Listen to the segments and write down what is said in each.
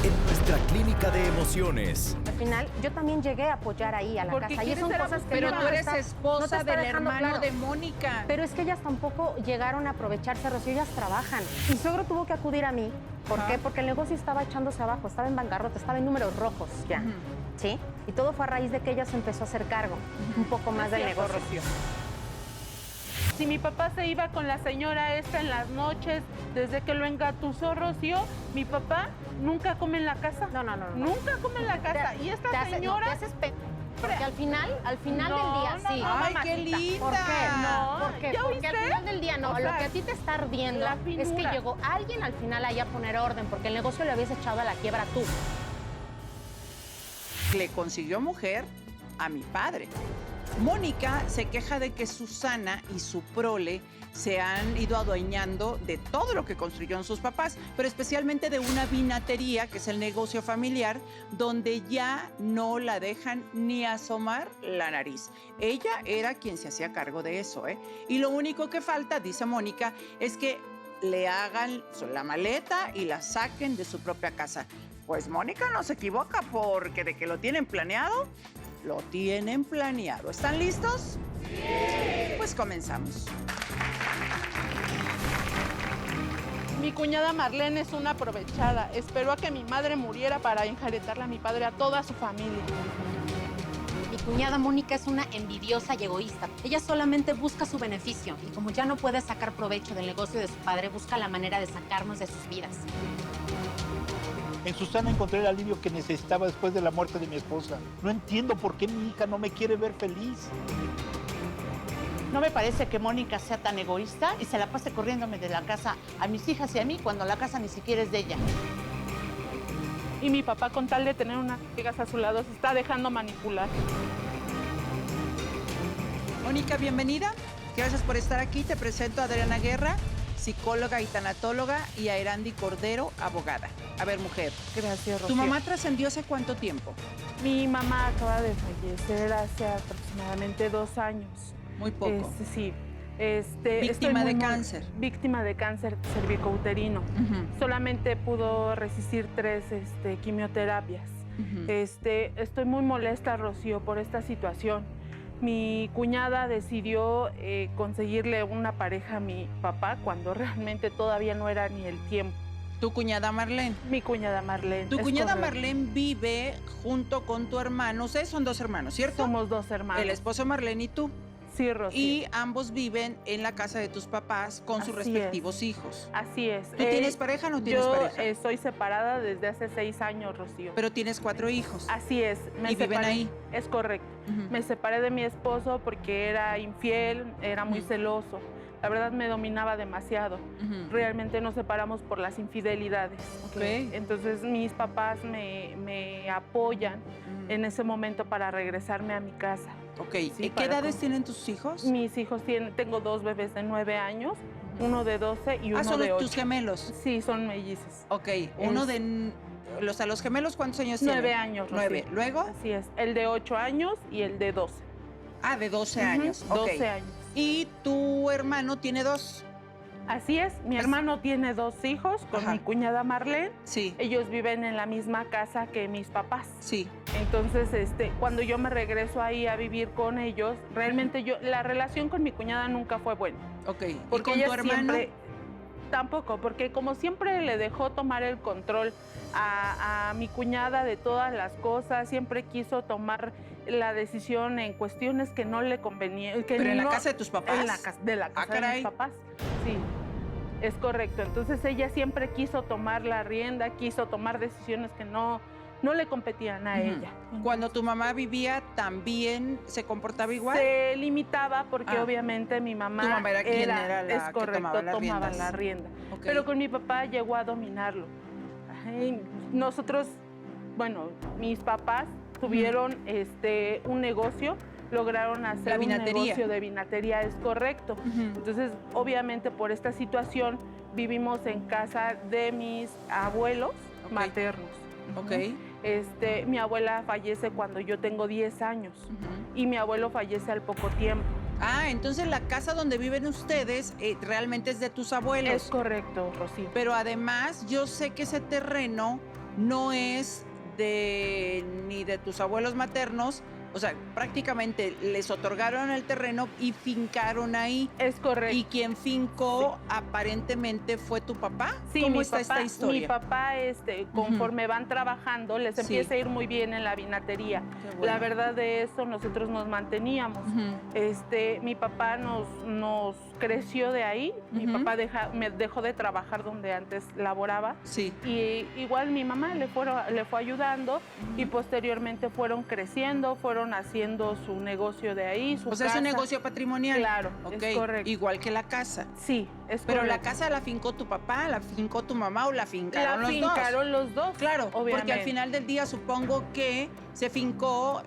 en nuestra clínica de emociones. Al final, yo también llegué a apoyar ahí a la casa. Y son cosas que pero ella tú no eres está- no te esposa está del dejando hermano claro. de Mónica. Pero es que ellas tampoco llegaron a aprovecharse, Rocío, ellas trabajan. Mi suegro tuvo que acudir a mí. ¿Por qué? Porque el negocio estaba echándose abajo, estaba en bancarrota, estaba en números rojos ya. ¿Sí? Y todo fue a raíz de que ella se empezó a hacer cargo un poco más del negocio. Si mi papá se iba con la señora esta en las noches, desde que lo engatusó Rocío, mi papá nunca come en la casa. No. Nunca come en la casa. Y esta señora... Porque al final del día, sí. no, ay, qué mamacita. linda. ¿Por qué? No, ¿Por qué? ¿ya Porque oíste? al final del día no. O sea, lo que a ti te está ardiendo la es que finura. llegó alguien al final ahí a poner orden, porque el negocio le habías echado a la quiebra tú. Le consiguió mujer a mi padre. Mónica se queja de que Susana y su prole se han ido adueñando de todo lo que construyeron sus papás, pero especialmente de una vinatería, que es el negocio familiar, donde ya no la dejan ni asomar la nariz. Ella era quien se hacía cargo de eso, ¿eh? Y lo único que falta, dice Mónica, es que le hagan la maleta y la saquen de su propia casa. Pues Mónica no se equivoca, porque de que lo tienen planeado, lo tienen planeado. ¿Están listos? Sí. Pues comenzamos. Mi cuñada Marlene es una aprovechada. Esperó a que mi madre muriera para enjaretarle a mi padre, a toda su familia. Mi cuñada Mónica es una envidiosa y egoísta. Ella solamente busca su beneficio y como ya no puede sacar provecho del negocio de su padre, busca la manera de sacarnos de sus vidas. En Susana encontré el alivio que necesitaba después de la muerte de mi esposa. No entiendo por qué mi hija no me quiere ver feliz. No me parece que Mónica sea tan egoísta y se la pase corriéndome de la casa a mis hijas y a mí cuando la casa ni siquiera es de ella. Y mi papá, con tal de tener unas amigas a su lado, se está dejando manipular. Mónica, bienvenida. Gracias por estar aquí. Te presento a Adriana Guerra, psicóloga y tanatóloga, y a Erandi Cordero, abogada. A ver, mujer, Gracias, ¿tu Rocío. mamá trascendió hace cuánto tiempo? Mi mamá acaba de fallecer hace aproximadamente 2 años. Muy poco. Sí. Víctima estoy de muy cáncer. Víctima de cáncer cervicouterino. Ujú. Solamente pudo resistir 3 quimioterapias. Ujú. Estoy muy molesta, Rocío, por esta situación. Mi cuñada decidió conseguirle una pareja a mi papá cuando realmente todavía no era ni el tiempo. ¿Tu cuñada Marlene? Mi cuñada Marlene. Tu es cuñada correcto. Marlene vive junto con tu hermano. Ustedes son 2 hermanos, ¿cierto? Somos 2 hermanos. El esposo Marlene y tú. Sí, Rocío. Y ambos viven en la casa de tus papás con sus Así respectivos hijos. Así es. ¿Tú tienes pareja o no tienes yo, pareja? Estoy separada desde hace 6 años, Rocío. Pero tienes 4 hijos. Así es. ¿Y viven ahí? Es correcto. Ujú. Me separé de mi esposo porque era infiel, era muy Ujú. celoso. La verdad me dominaba demasiado. Ujú. Realmente nos separamos por las infidelidades. Ok. Entonces mis papás me apoyan en ese momento para regresarme a mi casa. Ok. Sí, ¿Qué para edades tienen tus hijos? Mis hijos tengo 2 bebés de 9 años, uno de 12 y uno son de 8. tus gemelos. Sí, son mellizos. Ok. Uno de... A los gemelos, ¿cuántos años 9 tienen? años, 9. Rocío. ¿Luego? Así es. El de 8 años y el de 12. Ah, de 12 Ujú, años. Ok. 12 años. Y tu hermano tiene 2. Así es. Mi hermano tiene 2 hijos con Ajá. mi cuñada Marlene. Sí. Ellos viven en la misma casa que mis papás. Sí. Entonces, cuando yo me regreso ahí a vivir con ellos, realmente la relación con mi cuñada nunca fue buena. Ok. ¿Y Porque con ella tu hermano? siempre, tampoco, porque como siempre le dejó tomar el control a mi cuñada de todas las cosas, siempre quiso tomar la decisión en cuestiones que no le convenían. ¿Pero en la casa de tus papás? En la casa de caray. mis papás, sí. Es correcto. Entonces ella siempre quiso tomar la rienda, quiso tomar decisiones que no le competían a Ujú. ella. Cuando tu mamá vivía, ¿también se comportaba igual? Se limitaba porque Ah. obviamente mi mamá, Tu mamá era quien era la es que correcto, tomaba las tomaba riendas. la rienda. Ok. Pero con mi papá llegó a dominarlo. Ay, nosotros, bueno, mis papás tuvieron un negocio, lograron hacer La un vinatería. negocio de vinatería, es correcto. Ujú. Entonces, obviamente por esta situación vivimos en casa de mis abuelos Ok. maternos. Ok. Mi abuela fallece cuando yo tengo 10 años Ujú. y mi abuelo fallece al poco tiempo. Ah, entonces la casa donde viven ustedes realmente es de tus abuelos. Es correcto, Rocío. Pero además yo sé que ese terreno no es ni de tus abuelos maternos. O sea, prácticamente les otorgaron el terreno y fincaron ahí. Es correcto. Y quien fincó aparentemente fue tu papá. Sí, ¿Cómo mi está papá, esta historia? Mi papá, conforme van trabajando, les empieza a ir muy bien en la vinatería. Qué bueno. La verdad de eso, nosotros nos manteníamos. Mi papá nos creció de ahí. Mi papá me dejó de trabajar donde antes laboraba. Sí. Y igual mi mamá le fue ayudando y posteriormente fueron creciendo, fueron haciendo su negocio de ahí, su O sea, es casa. un negocio patrimonial. Claro, Ok, es correcto. igual que la casa. Sí, es Pero correcto. la casa la fincó tu papá, la fincó tu mamá o la fincaron los dos. los dos. Claro, obviamente. porque al final del día supongo que se fincó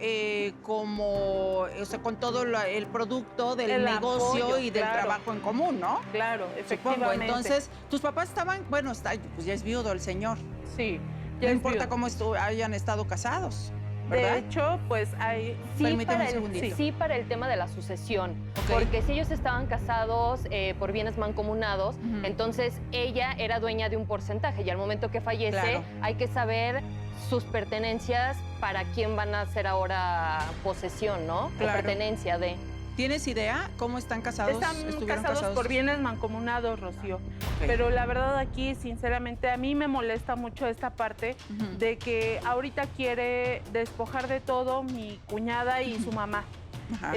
con todo el producto del El negocio apoyo, y del claro. trabajo en común, ¿no? Claro, Supongo. efectivamente. Entonces, tus papás estaban, bueno, pues ya es viudo el señor. Sí. No ya importa es cómo hayan estado casados, De ¿verdad? hecho, pues hay... Permíteme un segundito. Sí, para el tema de la sucesión. Ok. Porque si ellos estaban casados por bienes mancomunados, Ujú. entonces ella era dueña de un porcentaje y al momento que fallece Claro. hay que saber sus pertenencias para quién van a hacer ahora posesión, ¿no? Claro. O pertenencia de... ¿Tienes idea cómo están casados? Están ¿Estuvieron casados por bienes mancomunados, Rocío. Pero la verdad aquí, sinceramente, a mí me molesta mucho esta parte Ujú. de que ahorita quiere despojar de todo mi cuñada y su mamá. Ajá.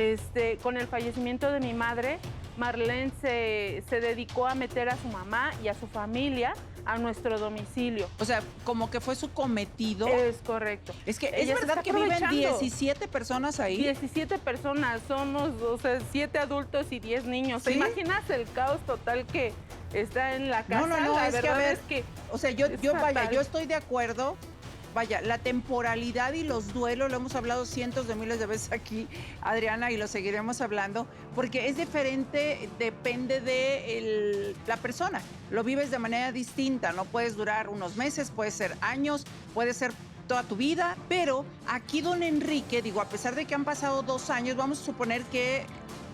Con el fallecimiento de mi madre, Marlene se dedicó a meter a su mamá y a su familia a nuestro domicilio. O sea, como que fue su cometido. Es correcto. Es que Ella es se verdad está que viven aprovechando. 17 personas ahí. 17 personas, somos 7 adultos y 10 niños. ¿Te ¿Sí? imaginas el caos total que está en la casa? No, La es que a verdad ver, es que o sea, es yo fatal. estoy de acuerdo. Vaya, la temporalidad y los duelos, lo hemos hablado cientos de miles de veces aquí, Adriana, y lo seguiremos hablando, porque es diferente, depende de la persona. Lo vives de manera distinta, no puedes durar unos meses, puede ser años, puede ser toda tu vida, pero aquí don Enrique, digo, a pesar de que han pasado 2 años, vamos a suponer que,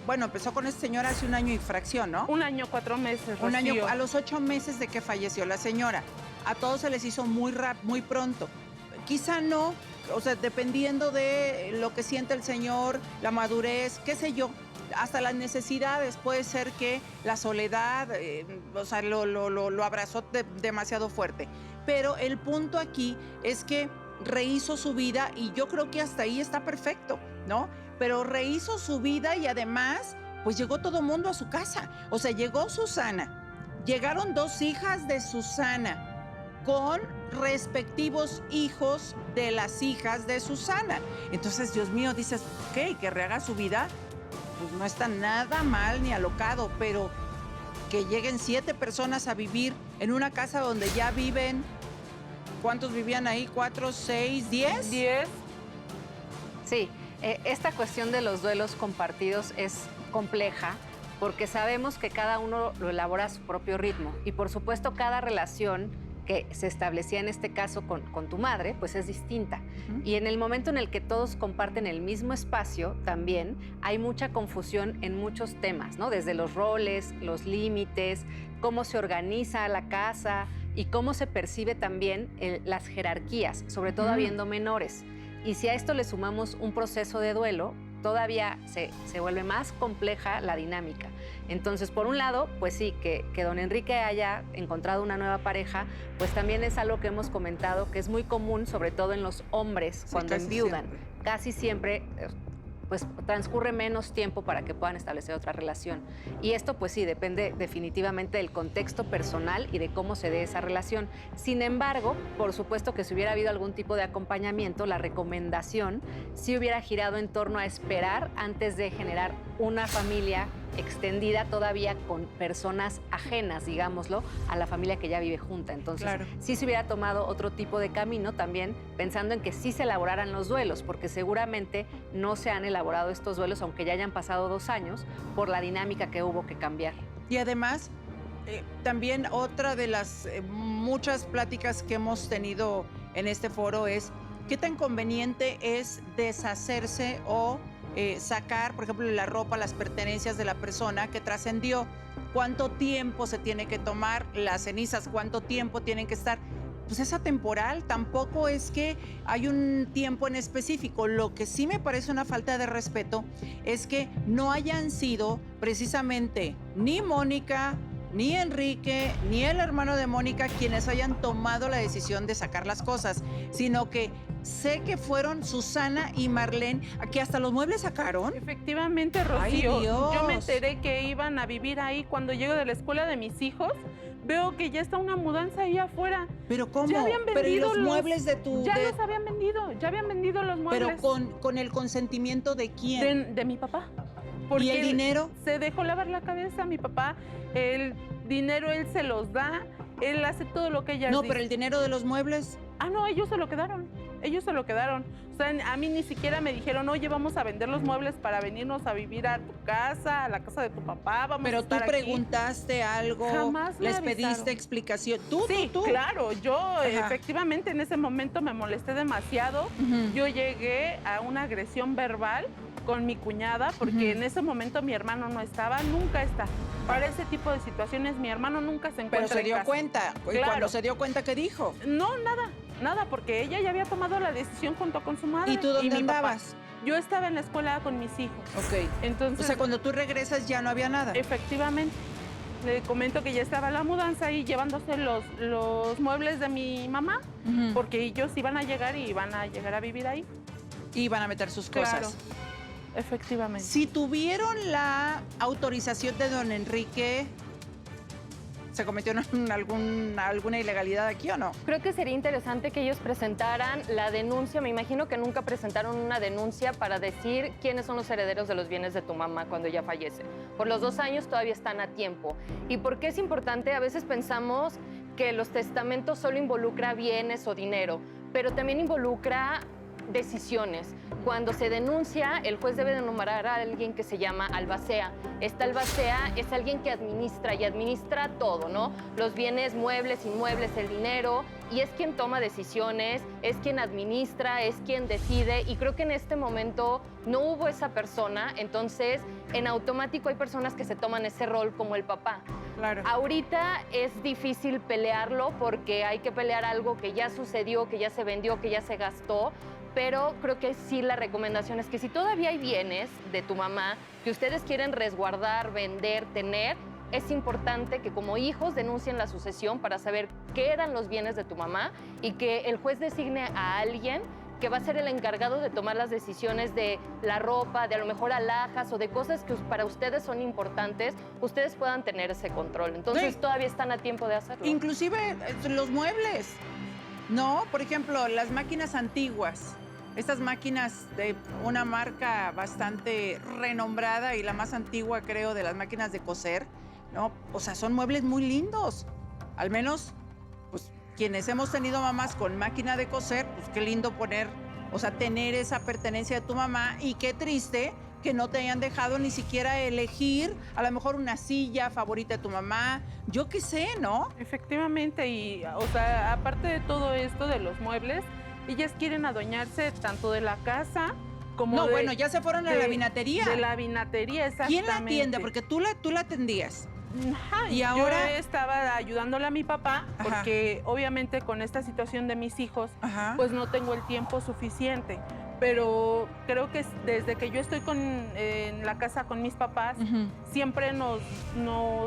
bueno, empezó con este señor hace 1 año y fracción, ¿no? 1 año, 4 meses, Un año, Rocío. a los 8 meses de que falleció la señora. A todos se les hizo muy pronto. Quizá no, o sea, dependiendo de lo que siente el señor, la madurez, qué sé yo, hasta las necesidades. Puede ser que la soledad, o sea, lo abrazó demasiado fuerte. Pero el punto aquí es que rehizo su vida y yo creo que hasta ahí está perfecto, ¿no? Pero rehizo su vida y además, pues llegó todo el mundo a su casa. O sea, llegó Susana, llegaron 2 hijas de Susana con respectivos hijos de las hijas de Susana. Entonces, Dios mío, dices, ok, que rehaga su vida, pues no está nada mal ni alocado, pero que lleguen 7 personas a vivir en una casa donde ya viven, ¿cuántos vivían ahí? ¿4, 6, 10? 10. Sí, esta cuestión de los duelos compartidos es compleja porque sabemos que cada uno lo elabora a su propio ritmo y por supuesto cada relación que se establecía en este caso con tu madre, pues es distinta. Y en el momento en el que todos comparten el mismo espacio, también hay mucha confusión en muchos temas, ¿no? Desde los roles, los límites, cómo se organiza la casa y cómo se percibe también las jerarquías, sobre todo habiendo menores. Y si a esto le sumamos un proceso de duelo, todavía se vuelve más compleja la dinámica. Entonces, por un lado, pues sí, que don Enrique haya encontrado una nueva pareja, pues también es algo que hemos comentado que es muy común, sobre todo en los hombres, cuando casi enviudan. siempre. Casi siempre, pues transcurre menos tiempo para que puedan establecer otra relación. Y esto, pues sí, depende definitivamente del contexto personal y de cómo se dé esa relación. Sin embargo, por supuesto que si hubiera habido algún tipo de acompañamiento, la recomendación sí hubiera girado en torno a esperar antes de generar una familia extendida todavía con personas ajenas, digámoslo, a la familia que ya vive junta. Entonces, Claro. sí se hubiera tomado otro tipo de camino también, pensando en que sí se elaboraran los duelos, porque seguramente no se han elaborado estos duelos, aunque ya hayan pasado 2 años, por la dinámica que hubo que cambiar. Y además, también otra de las muchas pláticas que hemos tenido en este foro es qué tan conveniente es deshacerse o sacar, por ejemplo, la ropa, las pertenencias de la persona que trascendió. ¿Cuánto tiempo se tiene que tomar las cenizas? ¿Cuánto tiempo tienen que estar? pues es atemporal, tampoco es que hay un tiempo en específico. Lo que sí me parece una falta de respeto es que no hayan sido precisamente ni Mónica, ni Enrique, ni el hermano de Mónica quienes hayan tomado la decisión de sacar las cosas, sino que sé que fueron Susana y Marlene, que hasta los muebles sacaron. Efectivamente, Rocío. ¡Ay, Dios! Yo me enteré que iban a vivir ahí cuando llego de la escuela de mis hijos. Veo que ya está una mudanza ahí afuera. ¿Pero cómo? Ya habían vendido Pero ¿y los muebles de tu...? Ya los habían vendido, ya habían vendido los muebles. Pero con el consentimiento de quién. De mi papá. ¿Y el dinero? Se dejó lavar la cabeza mi papá. El dinero él se los da. Él hace todo lo que ella dice. No, pero el dinero de los muebles. Ah, no, ellos se lo quedaron. Ellos se lo quedaron. O sea, a mí ni siquiera me dijeron, oye, vamos a vender los muebles para venirnos a vivir a tu casa, a la casa de tu papá, vamos a Pero estar tú aquí. preguntaste algo, Jamás me les avisaron. pediste explicación. Tú. Claro, yo Ajá. efectivamente en ese momento me molesté demasiado. Yo llegué a una agresión verbal con mi cuñada porque en ese momento mi hermano no estaba, nunca está. Para ese tipo de situaciones mi hermano nunca se encuentra Pero se en dio casa. cuenta. Y Claro. cuando se dio cuenta, ¿qué dijo? No, nada, porque ella ya había tomado la decisión junto con su madre. ¿Y tú dónde mi papá. andabas? Yo estaba en la escuela con mis hijos. Ok. Entonces, O sea, cuando tú regresas ya no había nada. efectivamente, le comento que ya estaba la mudanza ahí llevándose los muebles de mi mamá, porque ellos iban a llegar y iban a llegar a vivir ahí. Y van a meter sus Claro, cosas. efectivamente. Si tuvieron la autorización de don Enrique, ¿se cometió alguna ilegalidad aquí o no? Creo que sería interesante que ellos presentaran la denuncia. Me imagino que nunca presentaron una denuncia para decir quiénes son los herederos de los bienes de tu mamá cuando ella fallece. Por los 2 años todavía están a tiempo. ¿Y por qué es importante? A veces pensamos que los testamentos solo involucra bienes o dinero, pero también involucra decisiones. Cuando se denuncia, el juez debe de nombrar a alguien que se llama albacea. Esta albacea es alguien que administra y administra todo, ¿no? Los bienes muebles, inmuebles, el dinero, y es quien toma decisiones, es quien administra, es quien decide, y creo que en este momento no hubo esa persona, entonces en automático hay personas que se toman ese rol como el papá. Claro. Ahorita es difícil pelearlo porque hay que pelear algo que ya sucedió, que ya se vendió, que ya se gastó, pero creo que sí la recomendación es que si todavía hay bienes de tu mamá que ustedes quieren resguardar, vender, tener, es importante que como hijos denuncien la sucesión para saber qué eran los bienes de tu mamá y que el juez designe a alguien que va a ser el encargado de tomar las decisiones de la ropa, de a lo mejor alhajas o de cosas que para ustedes son importantes, ustedes puedan tener ese control. Entonces Sí. todavía están a tiempo de hacerlo. Inclusive los muebles, ¿no? Por ejemplo, las máquinas antiguas. Estas máquinas de una marca bastante renombrada y la más antigua, creo, de las máquinas de coser, ¿no? O sea, son muebles muy lindos. Al menos, pues, quienes hemos tenido mamás con máquina de coser, pues qué lindo poner, o sea, tener esa pertenencia de tu mamá y qué triste que no te hayan dejado ni siquiera elegir a lo mejor una silla favorita de tu mamá, yo qué sé, ¿no? Efectivamente, y o sea, aparte de todo esto de los muebles, ellas quieren adueñarse tanto de la casa como No, de... bueno, ya se fueron a la vinatería. De la vinatería, exactamente. ¿Quién la atiende? Porque tú la atendías. Ajá, Y yo ahora- estaba ayudándole a mi papá Ajá. porque obviamente con esta situación de mis hijos, Ajá. pues no tengo el tiempo suficiente. Pero creo que desde que yo estoy en la casa con mis papás, Ujú. siempre nos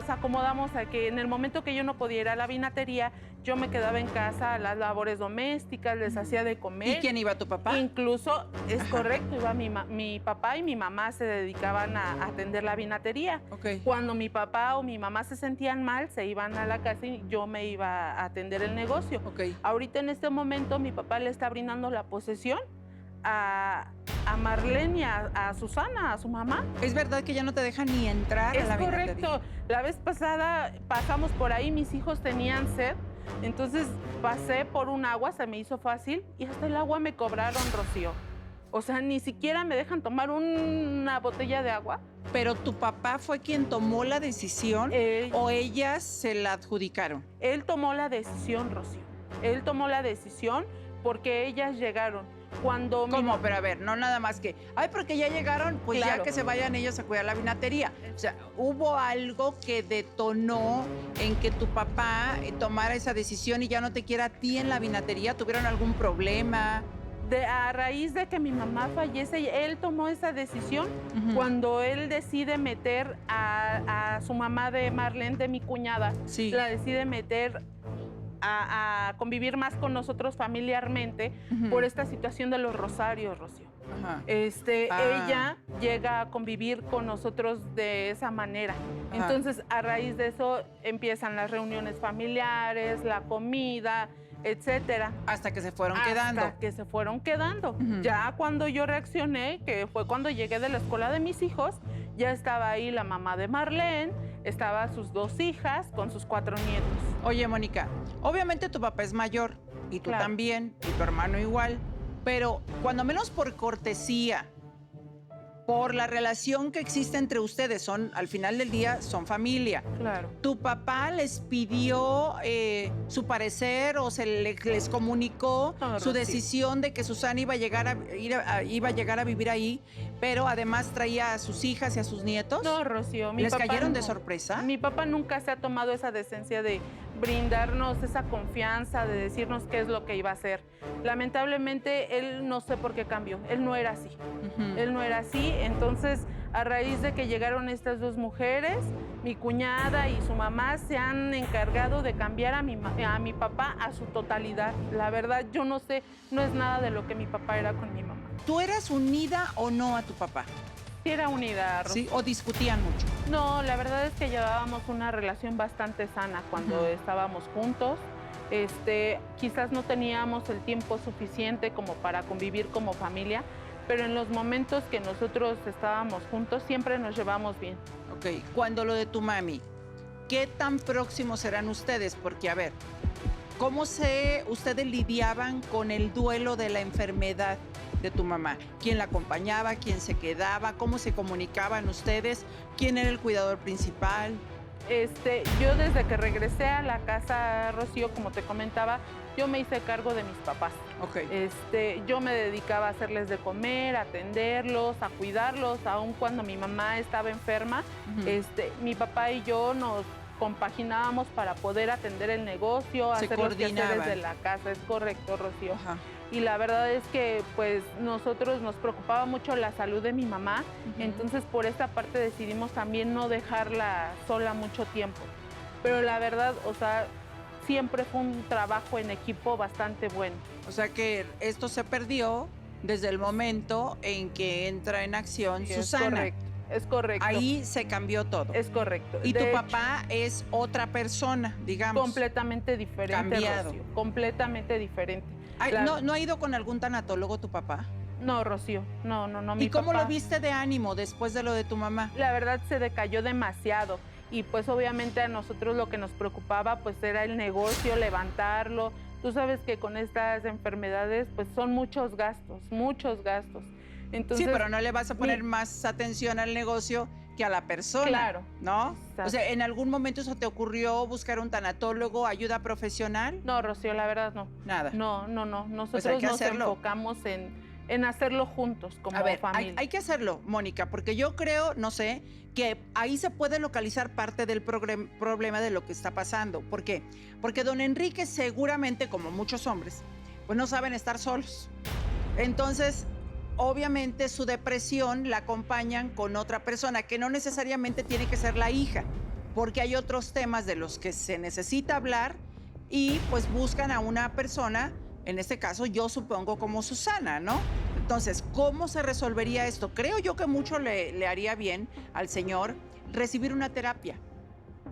acomodamos a que en el momento que yo no podía ir a la vinatería, yo me quedaba en casa a las labores domésticas, les hacía de comer. ¿Y quién iba, tu papá? Incluso, es correcto, iba mi papá y mi mamá se dedicaban a atender la vinatería. Ok. Cuando mi papá o mi mamá se sentían mal, se iban a la casa y yo me iba a atender el negocio. Ok. Ahorita en este momento mi papá le está brindando la posesión a Marlene y a Susana, a su mamá. ¿Es verdad que ya no te dejan ni entrar a Es la correcto. vinatería? La vez pasada pasamos por ahí, mis hijos tenían sed, entonces pasé por un agua, se me hizo fácil y hasta el agua me cobraron, Rocío. O sea, ni siquiera me dejan tomar una botella de agua. ¿Pero tu papá fue quien tomó la decisión o ellas se la adjudicaron? Él tomó la decisión, Rocío. Él tomó la decisión porque ellas llegaron. Cuando ¿Cómo? Pero a ver, no nada más que, ay, porque ya llegaron, pues Claro. ya que se vayan ellos a cuidar la vinatería. O sea, ¿hubo algo que detonó en que tu papá tomara esa decisión y ya no te quiera a ti en la vinatería? ¿Tuvieron algún problema? A raíz de que mi mamá fallece, él tomó esa decisión cuando él decide meter a su mamá de Marlene, de mi cuñada, Sí. la decide meter a convivir más con nosotros familiarmente por esta situación de los rosarios, Rocío. Ajá. Ella llega a convivir con nosotros de esa manera. Ajá. Entonces, a raíz de eso empiezan las reuniones familiares, la comida, etcétera. Hasta que se fueron quedando. Hasta que se fueron quedando. Ya cuando yo reaccioné, que fue cuando llegué de la escuela de mis hijos, ya estaba ahí la mamá de Marlene, estaba sus 2 hijas con sus 4 nietos. Oye, Mónica, obviamente tu papá es mayor y tú Claro. también, y tu hermano igual, pero cuando menos por cortesía, por la relación que existe entre ustedes, al final del día, son familia. Claro. ¿Tu papá les pidió su parecer o les comunicó No, su Rocío. decisión de que Susana iba a llegar a vivir ahí, pero además traía a sus hijas y a sus nietos? No, Rocío, mi ¿Les papá cayeron de no. sorpresa? Mi papá nunca se ha tomado esa decencia de brindarnos esa confianza, de decirnos qué es lo que iba a hacer. Lamentablemente, él no sé por qué cambió. Él no era así. Él no era así. Entonces, a raíz de que llegaron estas 2 mujeres, mi cuñada y su mamá se han encargado de cambiar a mi papá a su totalidad. La verdad, yo no sé, no es nada de lo que mi papá era con mi mamá. ¿Tú eras unida o no a tu papá? Sí era unida, Rocío. ¿Sí? ¿O discutían mucho? No, la verdad es que llevábamos una relación bastante sana cuando estábamos juntos. Quizás no teníamos el tiempo suficiente como para convivir como familia, pero en los momentos que nosotros estábamos juntos siempre nos llevamos bien. Ok, cuando lo de tu mami, ¿qué tan próximos serán ustedes? Porque, a ver, ¿cómo ustedes lidiaban con el duelo de la enfermedad de tu mamá? ¿Quién la acompañaba? ¿Quién se quedaba? ¿Cómo se comunicaban ustedes? ¿Quién era el cuidador principal? Yo desde que regresé a la casa, Rocío, como te comentaba, yo me hice cargo de mis papás. Ok. Yo me dedicaba a hacerles de comer, a atenderlos, a cuidarlos, aun cuando mi mamá estaba enferma. Mi papá y yo nos compaginábamos para poder atender el negocio, Se hacer los quehaceres coordinaban. de la casa. Es correcto, Rocío. Ajá. Y la verdad es que pues nosotros nos preocupaba mucho la salud de mi mamá, entonces por esta parte decidimos también no dejarla sola mucho tiempo. Pero la verdad, o sea, siempre fue un trabajo en equipo bastante bueno. O sea que esto se perdió desde el momento en que entra en acción Sí, Susana. Es correcto. Ahí se cambió todo. Es correcto. Y De tu hecho, papá es otra persona, digamos. completamente diferente, Cambiado. Rocío, completamente diferente. Ay, La- ¿no ha ido con algún tanatólogo tu papá? No, Rocío, no. ¿Y mi cómo papá- lo viste de ánimo después de lo de tu mamá? La verdad se decayó demasiado y pues obviamente a nosotros lo que nos preocupaba pues era el negocio, levantarlo. Tú sabes que con estas enfermedades pues son muchos gastos, muchos gastos. Entonces, Sí, pero no le vas a poner más atención al negocio que a la persona. Claro. ¿No? Exacto. O sea, ¿en algún momento eso te ocurrió buscar un tanatólogo, ayuda profesional? No, Rocío, la verdad no. Nada. No. Nosotros Pues hay que nos hacerlo. enfocamos en hacerlo juntos como A ver, familia. hay que hacerlo, Mónica, porque yo creo, no sé, que ahí se puede localizar parte del problema de lo que está pasando. ¿Por qué? Porque don Enrique seguramente, como muchos hombres, pues no saben estar solos. Entonces, obviamente su depresión la acompañan con otra persona, que no necesariamente tiene que ser la hija, porque hay otros temas de los que se necesita hablar y pues buscan a una persona, en este caso yo supongo como Susana, ¿no? Entonces, ¿cómo se resolvería esto? Creo yo que mucho le haría bien al señor recibir una terapia,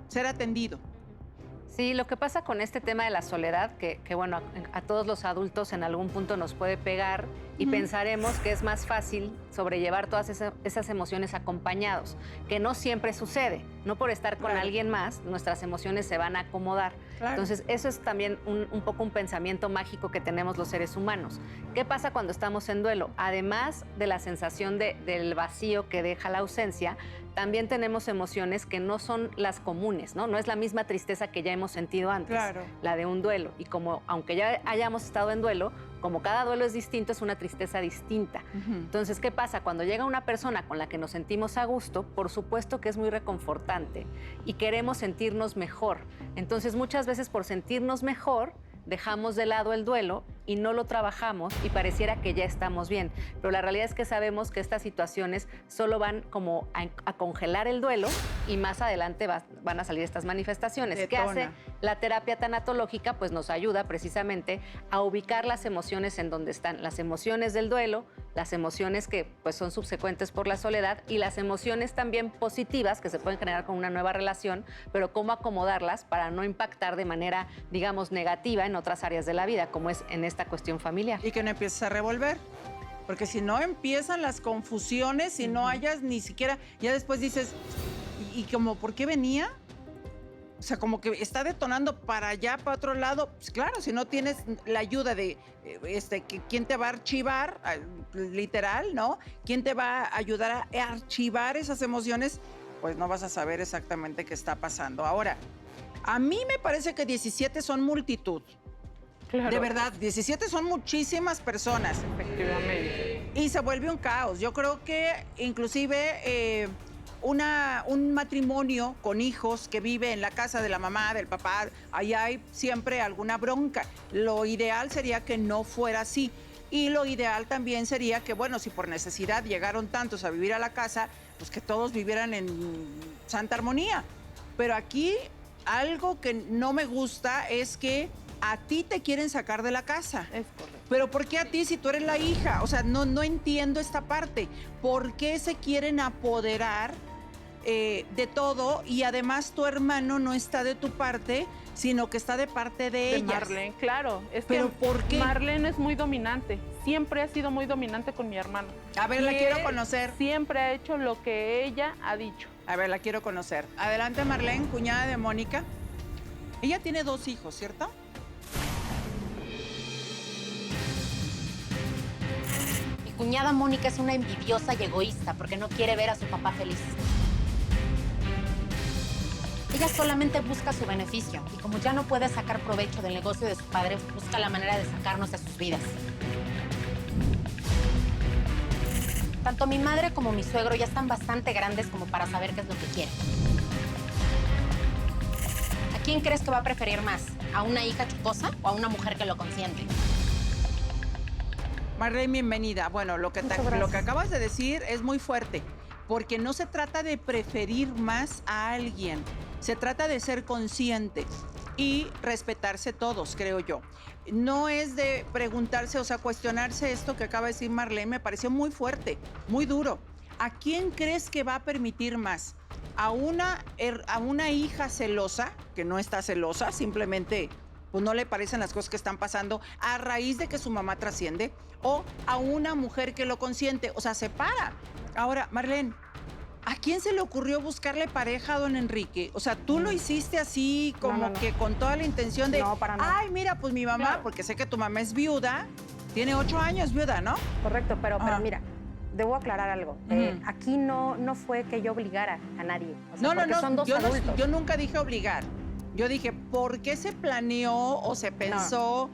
ser atendido. Sí, lo que pasa con este tema de la soledad, que bueno, a todos los adultos en algún punto nos puede pegar y pensaremos que es más fácil sobrellevar todas esas emociones acompañados, que no siempre sucede. no por estar con alguien más, nuestras emociones se van a acomodar. Claro. Entonces, eso es también un poco un pensamiento mágico que tenemos los seres humanos. ¿Qué pasa cuando estamos en duelo? Además de la sensación del vacío que deja la ausencia, también tenemos emociones que no son las comunes, ¿no? No es la misma tristeza que ya hemos sentido antes, Claro. la de un duelo. Y como, aunque ya hayamos estado en duelo, como cada duelo es distinto, es una tristeza distinta. Entonces, ¿qué pasa? Cuando llega una persona con la que nos sentimos a gusto, por supuesto que es muy reconfortante y queremos sentirnos mejor. Entonces, muchas veces por sentirnos mejor, dejamos de lado el duelo y no lo trabajamos y pareciera que ya estamos bien. Pero la realidad es que sabemos que estas situaciones solo van como a congelar el duelo y más adelante van a salir estas manifestaciones. ¿Qué hace la terapia tanatológica? Pues nos ayuda precisamente a ubicar las emociones en donde están. Las emociones del duelo, las emociones que pues son subsecuentes por la soledad y las emociones también positivas que se pueden generar con una nueva relación, pero cómo acomodarlas para no impactar de manera, digamos, negativa en otras áreas de la vida, como es en esta cuestión familiar. Y que no empieces a revolver. Porque si no empiezan las confusiones, si no hayas ni siquiera, ya después dices, ¿y como por qué venía? O sea, como que está detonando para allá, para otro lado. Pues claro, si no tienes la ayuda de, ¿quién te va a archivar? Literal, ¿no? ¿Quién te va a ayudar a archivar esas emociones? Pues no vas a saber exactamente qué está pasando. Ahora, a mí me parece que 17 son multitud. Claro. De verdad, 17 son muchísimas personas. Efectivamente. Y se vuelve un caos. Yo creo que inclusive un matrimonio con hijos que vive en la casa de la mamá, del papá, ahí hay siempre alguna bronca. Lo ideal sería que no fuera así. Y lo ideal también sería que, bueno, si por necesidad llegaron tantos a vivir a la casa, pues que todos vivieran en santa armonía. Pero aquí algo que no me gusta es que a ti te quieren sacar de la casa. Es correcto. Pero ¿por qué a ti si tú eres la hija? O sea, no entiendo esta parte. ¿Por qué se quieren apoderar de todo y además tu hermano no está de tu parte, sino que está de parte de ellas? Marlene, claro. Es ¿Pero que por qué? Marlene es muy dominante. Siempre ha sido muy dominante con mi hermano. A ver, la Y quiero él conocer. Siempre ha hecho lo que ella ha dicho. A ver, la quiero conocer. Adelante, Marlene, cuñada de Mónica. Ella tiene 2 hijos, ¿cierto? Mi cuñada Mónica es una envidiosa y egoísta porque no quiere ver a su papá feliz. Ella solamente busca su beneficio y como ya no puede sacar provecho del negocio de su padre, busca la manera de sacarnos de sus vidas. Tanto mi madre como mi suegro ya están bastante grandes como para saber qué es lo que quieren. ¿A quién crees que va a preferir más? ¿A una hija chuposa o a una mujer que lo consiente? Marlene, bienvenida. Bueno, lo que acabas de decir es muy fuerte, porque no se trata de preferir más a alguien, se trata de ser consciente y respetarse todos, creo yo. No es de preguntarse, o sea, cuestionarse esto que acaba de decir Marlene, me pareció muy fuerte, muy duro. ¿A quién crees que va a permitir más? ¿A una hija celosa, que no está celosa, simplemente pues no le parecen las cosas que están pasando a raíz de que su mamá trasciende? ¿O a una mujer que lo consiente? O sea, separa. Ahora, Marlene, ¿a quién se le ocurrió buscarle pareja a don Enrique? O sea, tú lo hiciste así, como que con toda la intención de, No, para nada. ay, mira, pues mi mamá, Claro. porque sé que tu mamá es viuda, tiene 8 años viuda, ¿no? Correcto, pero Ah. mira, debo aclarar algo. Ujú. Aquí no fue que yo obligara a nadie. O sea, No, porque son dos adultos. yo nunca dije obligar. Yo dije, ¿por qué se planeó o se pensó?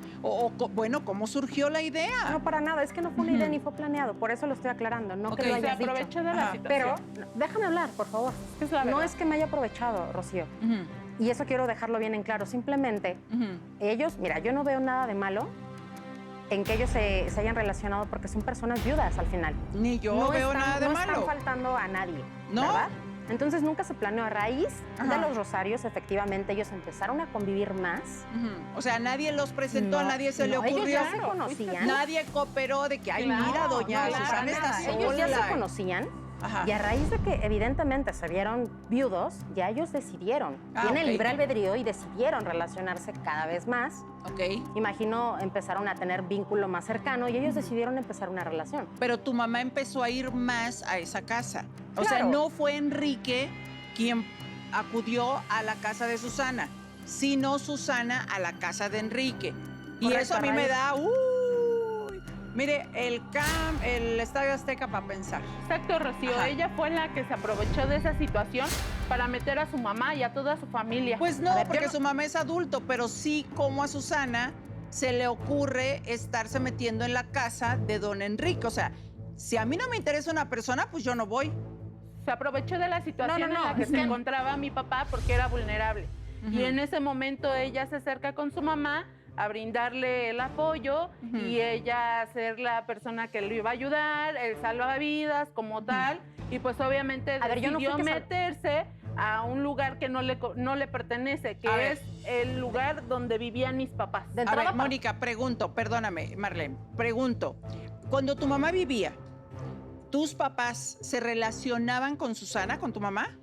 Bueno, ¿cómo surgió la idea? No, para nada. Es que no fue una idea ni fue planeado. Por eso lo estoy aclarando. No Ok, que lo Se hayas dicho. aprovecha de la Ajá. situación. Pero déjame hablar, por favor. Es la No verdad. es que me haya aprovechado, Rocío. Ujú, Y eso quiero dejarlo bien en claro. Simplemente, ujú. ellos, mira, yo no veo nada de malo en que ellos se hayan relacionado porque son personas viudas al final. Ni yo no veo están, nada de no malo. están faltando a nadie, ¿No? ¿verdad? Entonces nunca se planeó a raíz Ajá. de los rosarios, efectivamente ellos empezaron a convivir más. Ujú. O sea, nadie los presentó, a No, nadie se le no, ellos ocurrió. ya se conocían. Nadie cooperó de que, ay, mira, doña no, Susana para está nada. sola. Ellos ya se conocían Ajá. y a raíz de que evidentemente se vieron viudos, ya ellos decidieron. Ah, Tienen ok. libre albedrío y decidieron relacionarse cada vez más. Ok. Imagino empezaron a tener vínculo más cercano y ellos decidieron empezar una relación. Pero tu mamá empezó a ir más a esa casa. O sea, Claro. no fue Enrique quien acudió a la casa de Susana, sino Susana a la casa de Enrique. Y Correcto, eso a mí me Raíz. da, mire, el Estadio Azteca para pensar. Exacto, Rocío. Ajá. Ella fue la que se aprovechó de esa situación para meter a su mamá y a toda su familia. Pues no, A ver, yo porque no- su mamá es adulto, pero sí como a Susana se le ocurre estarse metiendo en la casa de don Enrique. O sea, si a mí no me interesa una persona, pues yo no voy. Se aprovechó de la situación No, en la que es se que- encontraba mi papá porque era vulnerable. Ujú. Y en ese momento ella se acerca con su mamá a brindarle el apoyo Ujú. y ella ser la persona que lo iba a ayudar, el salvavidas como tal. Y pues obviamente A ver, yo no fui decidió que meterse a un lugar que no le pertenece, que A ver. es el lugar donde vivían mis papás. De A entrada, ver, Mónica, pregunto, perdóname, Marlene, pregunto. Cuando tu mamá vivía, ¿tus papás se relacionaban con Susana, con tu mamá?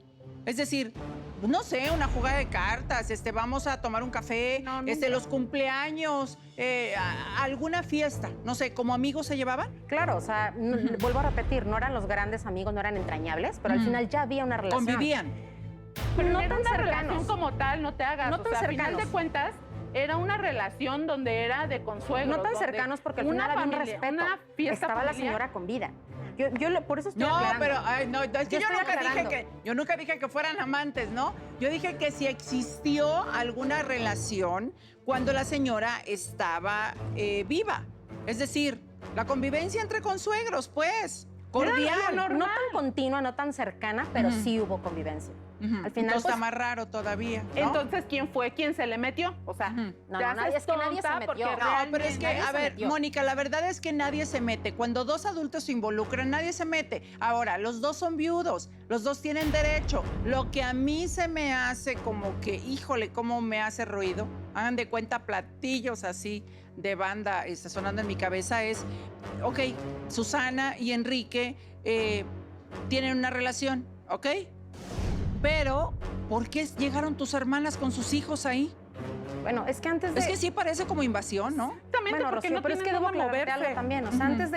Es decir, no sé, una jugada de cartas, vamos a tomar un café, No, nunca. los cumpleaños, alguna fiesta, no sé, ¿como amigos se llevaban? Claro, o sea, vuelvo a repetir, no eran los grandes amigos, no eran entrañables, pero al Ujú. final ya había una relación. Convivían. Pero no era tan una cercanos. relación como tal, no te hagas. No o tan sea, a final cercanos. de cuentas, era una relación donde era de consuegros. No tan donde cercanos porque al una final había un familia, respeto. Una fiesta Estaba la familiar. señora con vida. Por eso estoy No, aclarando. pero no, es que Yo yo estoy nunca, aclarando. yo nunca dije que fueran amantes, ¿no? Yo dije que si existió alguna relación cuando la señora estaba viva. Es decir, la convivencia entre consuegros, pues, cordial. No tan continua, no tan cercana, pero Ujú. sí hubo convivencia. Ujú. Al final, Entonces está pues, más raro todavía, ¿no? Entonces, ¿quién fue quien se le metió? O sea, Ujú. No, te no, nadie- haces es que nadie se tonta metió. porque No, No, pero es que, nadie a se ver, metió. Mónica, la verdad es que nadie se mete. Cuando dos adultos se involucran, nadie se mete. Ahora, los dos son viudos, los dos tienen derecho. Lo que a mí se me hace como que, híjole, cómo me hace ruido, hagan de cuenta platillos así de banda sonando en mi cabeza es, ok, Susana y Enrique tienen una relación, ¿ok? Pero, ¿por qué llegaron tus hermanas con sus hijos ahí? Bueno, es que antes de... Es que sí parece como invasión, ¿no? exactamente Bueno, porque Rocío, no pero es que tienen debo dónde aclararte algo moverse. también. O sea, Ujú. antes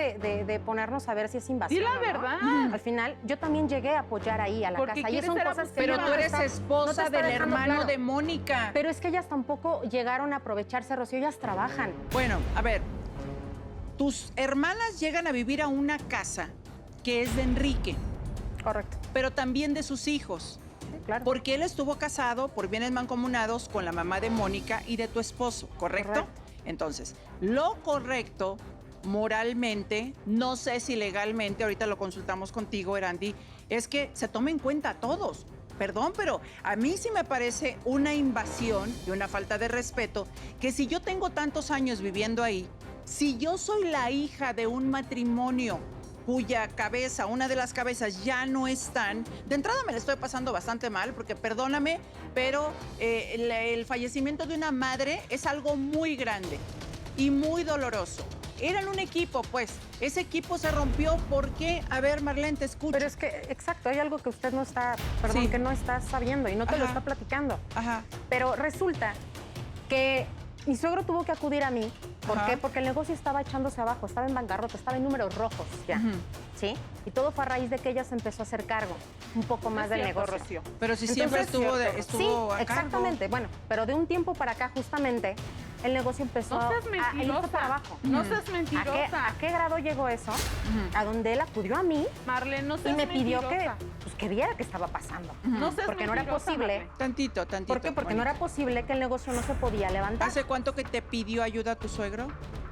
de ponernos a ver si es invasión Di la o no, verdad. al final, yo también llegué a apoyar ahí a la Porque casa. Y quieres son ser cosas que Pero no tú te eres está- no te esposa está del dejando hermano claro. de Mónica. Pero es que ellas tampoco llegaron a aprovecharse, Rocío, ellas trabajan. Bueno, a ver, tus hermanas llegan a vivir a una casa que es de Enrique, Correcto. pero también de sus hijos, Sí, claro. porque él estuvo casado por bienes mancomunados con la mamá de Mónica y de tu esposo, ¿correcto? Correcto. Entonces, lo correcto moralmente, no sé si legalmente, ahorita lo consultamos contigo, Erandi, es que se tome en cuenta a todos. Perdón, pero a mí sí me parece una invasión y una falta de respeto que si yo tengo tantos años viviendo ahí, si yo soy la hija de un matrimonio cuya cabeza, una de las cabezas ya no están, de entrada me la estoy pasando bastante mal, porque perdóname, pero el fallecimiento de una madre es algo muy grande y muy doloroso. Eran un equipo, pues. Ese equipo se rompió. ¿Por qué? A ver, Marlene, te escucho. Pero es que, exacto, hay algo que usted no está, perdón, Sí. que no está sabiendo y no te lo Ajá. está platicando. Ajá. Pero resulta que mi suegro tuvo que acudir a mí. ¿Por Ajá. qué? Porque el negocio estaba echándose abajo, estaba en bancarrota, estaba en números rojos ya. Ujú. ¿Sí? Y todo fue a raíz de que ella se empezó a hacer cargo un poco más Es del cierto, negocio. Rocío. Pero si Entonces, siempre estuvo, cierto. estuvo Sí, a cargo. exactamente. Bueno, pero de un tiempo para acá, justamente, el negocio empezó No seas a irse mentirosa. para abajo. No seas ¿A mentirosa. qué grado llegó eso? A donde él acudió a mí Marlene, no y seas me pidió mentirosa. que viera qué estaba pasando. No seas Porque no era mentirosa, posible. Marlene. Tantito. ¿Por qué? Porque no era posible que el negocio no se podía levantar. ¿Hace cuánto que te pidió ayuda tu suegro?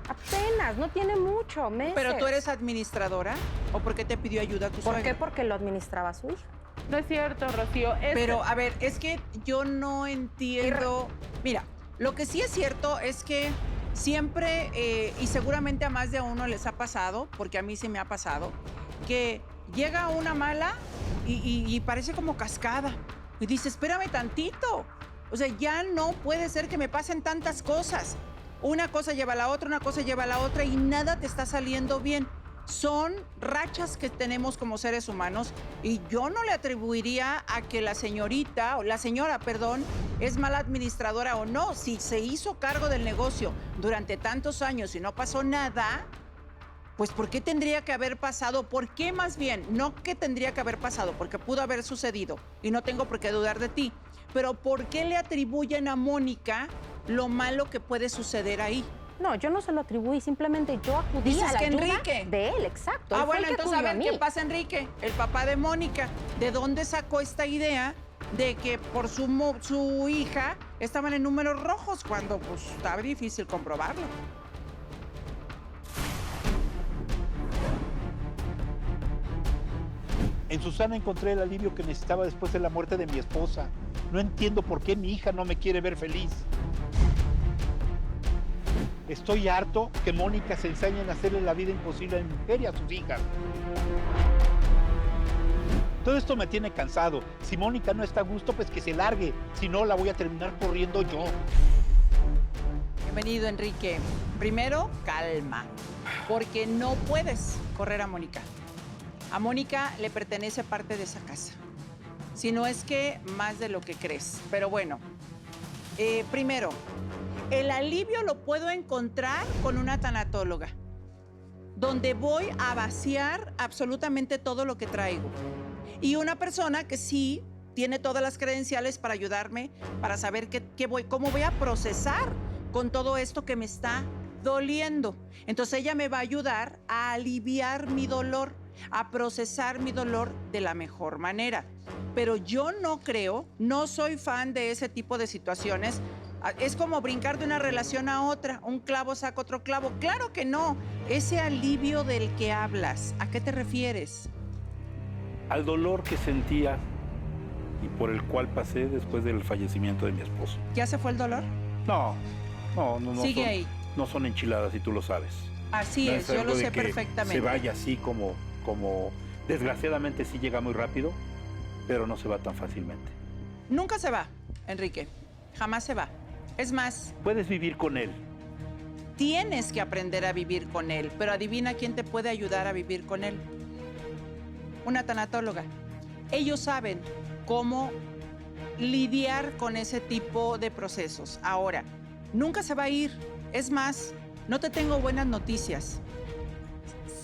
Apenas, no tiene mucho, meses. ¿Pero tú eres administradora? ¿O por qué te pidió ayuda tu ¿Por suegro? qué? Porque lo administraba su hija. No es cierto, Rocío. Pero, a ver, es que yo no entiendo. Mira, lo que sí es cierto es que siempre, y seguramente a más de uno les ha pasado, porque a mí sí me ha pasado, que llega una mala y parece como cascada. Y dice, espérame tantito. O sea, ya no puede ser que me pasen tantas cosas. Una cosa lleva a la otra, una cosa lleva a la otra y nada te está saliendo bien. Son rachas que tenemos como seres humanos y yo no le atribuiría a que la señorita, o la señora, perdón, es mala administradora o no. Si se hizo cargo del negocio durante tantos años y no pasó nada, Pues, ¿por qué tendría que haber pasado? ¿Por qué más bien? No que tendría que haber pasado, porque pudo haber sucedido y no tengo por qué dudar de ti. Pero ¿por qué le atribuyen a Mónica lo malo que puede suceder ahí? No, yo no se lo atribuí, simplemente yo acudí Dices a la que ayuda Enrique. de él, exacto. Ah, Él fue el bueno, que entonces a acudió ver, mí. ¿qué pasa, Enrique? El papá de Mónica. ¿De dónde sacó esta idea de que por su hija estaban en números rojos cuando pues estaba difícil comprobarlo? En Susana encontré el alivio que necesitaba después de la muerte de mi esposa. No entiendo por qué mi hija no me quiere ver feliz. Estoy harto que Mónica se ensañe en hacerle la vida imposible a mi mujer y a sus hijas. Todo esto me tiene cansado. Si Mónica no está a gusto, pues que se largue. Si no, la voy a terminar corriendo yo. Bienvenido, Enrique. Primero, calma, porque no puedes correr a Mónica. A Mónica le pertenece parte de esa casa. Si no es que más de lo que crees. Pero bueno, primero, el alivio lo puedo encontrar con una tanatóloga, donde voy a vaciar absolutamente todo lo que traigo. Y una persona que sí tiene todas las credenciales para ayudarme, para saber cómo voy a procesar con todo esto que me está doliendo. Entonces ella me va a ayudar a aliviar mi dolor, a procesar mi dolor de la mejor manera. Pero yo no soy fan de ese tipo de situaciones. Es como brincar de una relación a otra, un clavo saca otro clavo. Claro que no. Ese alivio del que hablas, ¿a qué te refieres? Al dolor que sentía y por el cual pasé después del fallecimiento de mi esposo. ¿Ya se fue el dolor? No. Sigue ahí. No son enchiladas y tú lo sabes. Así No es, yo algo lo de sé que perfectamente. Se vaya así como desgraciadamente sí llega muy rápido, pero no se va tan fácilmente. Nunca se va, Enrique. Jamás se va. Es más, Puedes vivir con él. tienes que aprender a vivir con él, pero adivina quién te puede ayudar a vivir con él. Una tanatóloga. Ellos saben cómo lidiar con ese tipo de procesos. Ahora, nunca se va a ir. Es más, no te tengo buenas noticias.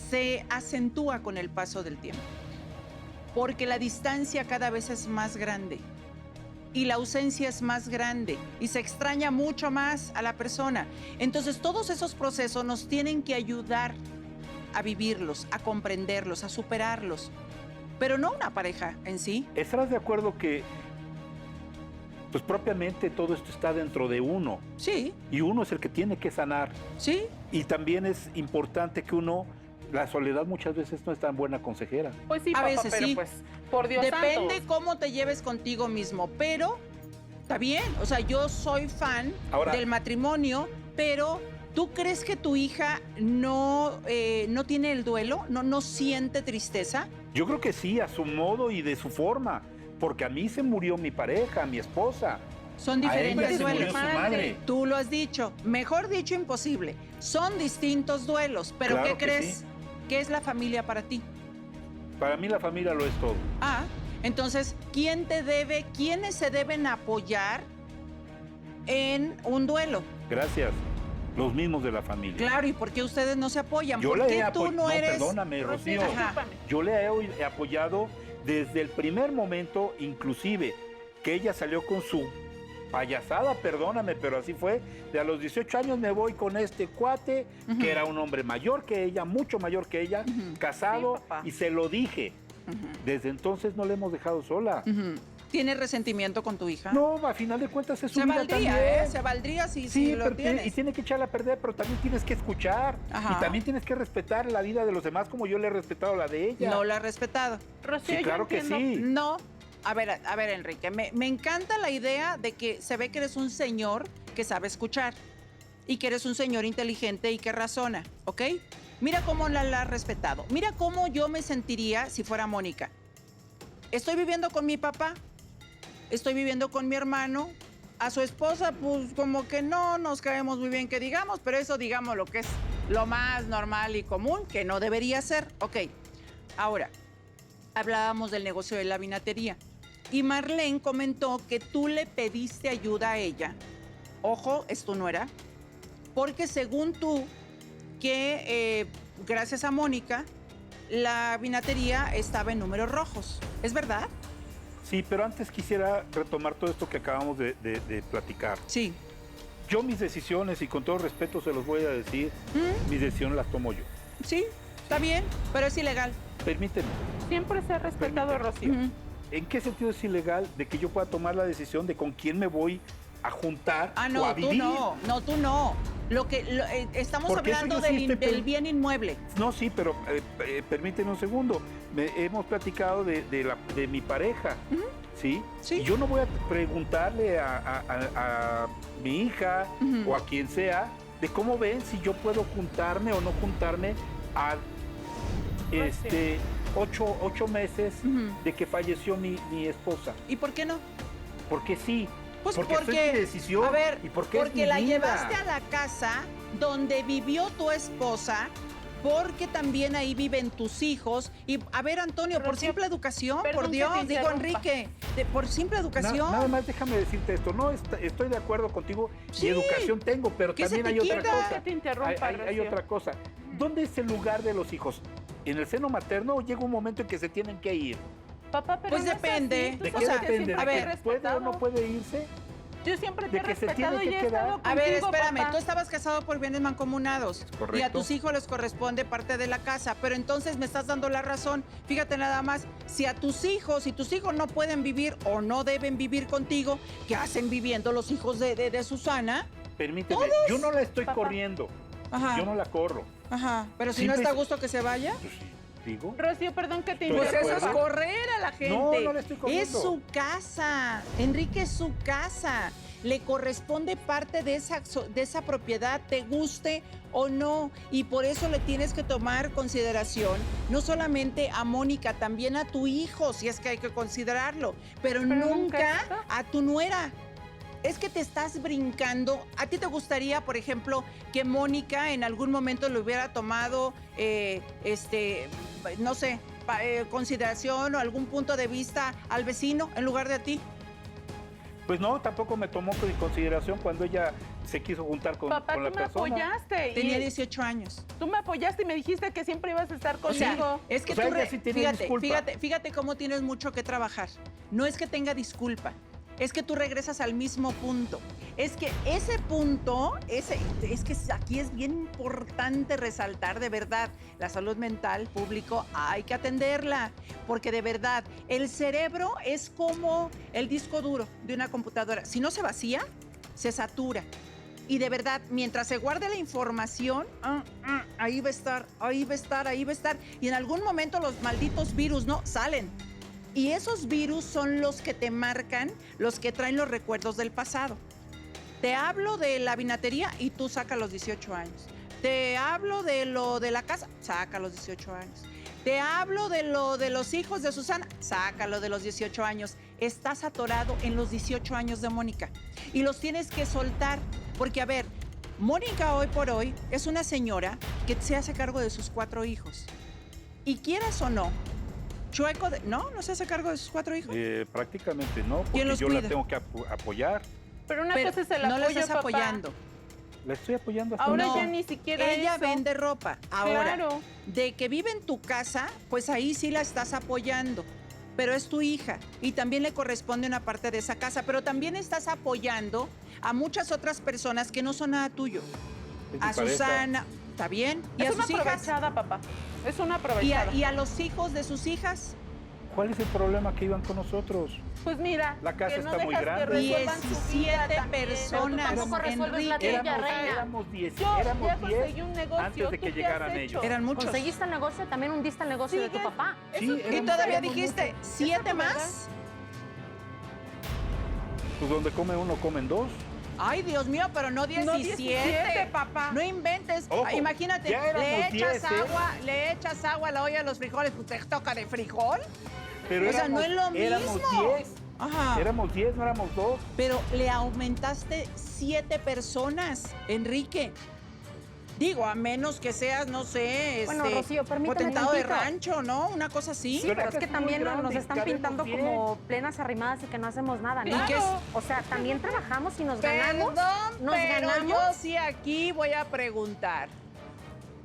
Se acentúa con el paso del tiempo, porque la distancia cada vez es más grande y la ausencia es más grande y se extraña mucho más a la persona. Entonces, todos esos procesos nos tienen que ayudar a vivirlos, a comprenderlos, a superarlos, pero no una pareja en sí. ¿Estarás de acuerdo que, pues propiamente todo esto está dentro de uno? Sí, Y uno es el que tiene que sanar. sí. Y también es importante que la soledad muchas veces no es tan buena consejera. Pues sí, A papá, veces pero sí. pues, por Dios Depende santo. cómo te lleves contigo mismo, pero está bien. O sea, yo soy fan Ahora- del matrimonio, pero ¿tú crees que tu hija no tiene el duelo? ¿No siente tristeza? Yo creo que sí, a su modo y de su forma, porque a mí se murió mi pareja, mi esposa. Son A ella diferentes se murió duelos. su madre. Tú lo has dicho. Mejor dicho, imposible. Son distintos duelos, pero Claro ¿qué que crees? sí. ¿Qué es la familia para ti? Para mí la familia lo es todo. Ah, entonces, ¿quiénes se deben apoyar en un duelo? Gracias. Los mismos de la familia. Claro, ¿y por qué ustedes no se apoyan? Yo ¿Por le qué he tú no eres? Perdóname, Rocío. Ajá. Yo le he apoyado desde el primer momento, inclusive, que ella salió con su payasada, perdóname, pero así fue. De a los 18 años me voy con este cuate, Ujú. que era un hombre mayor que ella, mucho mayor que ella, Ujú. casado, Sí, papá. y se lo dije. Ujú, Desde entonces no le hemos dejado sola. ujú. ¿Tienes resentimiento con tu hija? No, a final de cuentas es su Se vida valdría, también. Se valdría si Sí, lo pero tienes. y tiene que echarla a perder, pero también tienes que escuchar. Ajá. Y también tienes que respetar la vida de los demás como yo le he respetado la de ella. No la has respetado. Rocío, Sí, yo claro que entiendo. sí. No. A ver, Enrique, me encanta la idea de que se ve que eres un señor que sabe escuchar y que eres un señor inteligente y que razona, ¿ok? Mira cómo la has respetado. Mira cómo yo me sentiría si fuera Mónica. Estoy viviendo con mi papá, estoy viviendo con mi hermano. A su esposa, pues como que no nos caemos muy bien que digamos, pero eso digamos lo que es lo más normal y común, que no debería ser. Ok, ahora, hablábamos del negocio de la vinatería. Y Marlene comentó que tú le pediste ayuda a ella. Ojo, es tu nuera. Porque según tú, que gracias a Mónica, la vinatería estaba en números rojos. ¿Es verdad? Sí, pero antes quisiera retomar todo esto que acabamos de platicar. Sí. Yo mis decisiones, y con todo respeto se los voy a decir, mis decisiones las tomo yo. Sí, está bien, pero es ilegal. Permíteme. Siempre se ha respetado, Rocío. ¿En qué sentido es ilegal de que yo pueda tomar la decisión de con quién me voy a juntar Ah, o no, a tú vivir? no. No, tú no. Estamos Porque eso hablando yo sí estoy del bien inmueble. No, sí, pero permíteme un segundo. Hemos platicado de mi pareja, ¿sí? Sí. Y yo no voy a preguntarle a mi hija o a quien sea de cómo ven si yo puedo juntarme o no juntarme a 8 meses de que falleció mi esposa. ¿Y por qué no? Porque sí. Pues porque porque, es mi decisión. a ver, y porque es mi la vida. llevaste a la casa donde vivió tu esposa, porque también ahí viven tus hijos. Y a ver, Antonio, por simple educación, perdón por que Dios, te digo interrumpa. Enrique, por simple educación. Nada más déjame decirte esto. No, estoy de acuerdo contigo. Sí. Y educación tengo, pero ¿Qué se también te hay otra quita? cosa. Que te interrumpa, Hay Rocío. otra cosa. ¿Dónde es el lugar de los hijos? ¿En el seno materno o llega un momento en que se tienen que ir? Papá, pero Pues no es depende. así. Tú ¿De sabes qué que depende? siempre ¿De te he que puede o respetado. no puede irse? Yo siempre te de he que se respetado tiene y que he estado quedar? contigo, A ver, espérame, papá. tú estabas casado por bienes mancomunados correcto. y a tus hijos les corresponde parte de la casa, pero entonces me estás dando la razón. Fíjate nada más, si tus hijos no pueden vivir o no deben vivir contigo, ¿qué hacen viviendo los hijos de Susana? Permíteme, yo no la estoy Papá. corriendo. Ajá, Yo no la corro. ajá, pero si Simple no está a y- gusto que se vaya. Pues, digo. Rocío, perdón que te Estoy Pues de eso es acuerdo. correr a la gente. No la estoy corriendo. Es su casa. Enrique, es su casa. Le corresponde parte de esa propiedad, te guste o no. Y por eso le tienes que tomar consideración, no solamente a Mónica, también a tu hijo, si es que hay que considerarlo, pero nunca nunca está. a tu nuera. Es que te estás brincando. ¿A ti te gustaría, por ejemplo, que Mónica en algún momento le hubiera tomado, no sé, consideración o algún punto de vista al vecino en lugar de a ti? Pues no, tampoco me tomó en consideración cuando ella se quiso juntar con Papá, la tú me persona. apoyaste. Tenía y 18 años. tú me apoyaste y me dijiste que siempre ibas a estar O conmigo. sea, es que O sea, tú, ella sí tenía disculpa. fíjate cómo tienes mucho que trabajar. No es que tenga disculpa, es que tú regresas al mismo punto. Es que ese punto, es que aquí es bien importante resaltar de verdad, la salud mental público hay que atenderla, porque de verdad, el cerebro es como el disco duro de una computadora. Si no se vacía, se satura. Y de verdad, mientras se guarde la información, ahí va a estar, ahí va a estar, ahí va a estar. Y en algún momento los malditos virus, ¿no? Salen. Y esos virus son los que te marcan, los que traen los recuerdos del pasado. Te hablo de la vinatería y tú sacas los 18 años. Te hablo de lo de la casa, saca los 18 años. Te hablo de lo de los hijos de Susana, sácalo de los 18 años. Estás atorado en los 18 años de Mónica y los tienes que soltar. Porque, a ver, Mónica hoy por hoy es una señora que se hace cargo de sus 4 hijos. Y quieras o no, chueco de... ¿No? ¿No se hace cargo de sus 4 hijos? Prácticamente no, porque ¿Quién los yo la cuida? tengo que apoyar. Pero una Pero cosa es el no apoyo, la estás papá. apoyando. La estoy apoyando hasta Ahora No, ya ni siquiera Ella eso. vende ropa. Ahora, Claro. de que vive en tu casa, pues ahí sí la estás apoyando. Pero es tu hija y también le corresponde una parte de esa casa. Pero también estás apoyando a muchas otras personas que no son nada tuyo. Es mi A pareja. Susana, ¿está bien? Y Es a una sus hijas. aprovechada, papá. Es una aprovechada. Y a los hijos de sus hijas. ¿Cuál es el problema que iban con nosotros? Pues mira, La casa que no está muy dejas que grande. resuelvan su vida 17 también. personas. Pero tú tampoco resuelves la Enrique. tuya, reina. Éramos 10, Yo éramos ya 10 conseguí un negocio. antes de ¿Tú que qué llegaran has ellos. hecho? Eran muchos. Conseguiste el negocio, también hundiste el negocio de tu Sigue. papá. Sí, Eso- Y éramos- todavía éramos dijiste, muchos. 7 ¿Es más. Pues donde come uno, comen dos. Ay, Dios mío, pero no 17, No 17, papá. No inventes. Ojo, Imagínate, ya éramos le echas 10, ¿eh? le echas agua a la olla de los frijoles, pues te toca de frijol. Pero O sea, no es lo éramos mismo. 10. Ajá. Éramos 10, no éramos 2. Pero le aumentaste 7 personas, Enrique. Digo, a menos que seas, no sé, Bueno, Rocío, permíteme potentado de tantito. rancho, ¿no? Una cosa así. Sí, Pero pero la es que casa es muy también nos grande, están cabemos pintando bien. como plenas arrimadas y que no hacemos nada, ¿no? ¿Y qué es? O sea, también trabajamos y nos ganamos. Perdón, nos pero ganamos. yo sí aquí voy a preguntar.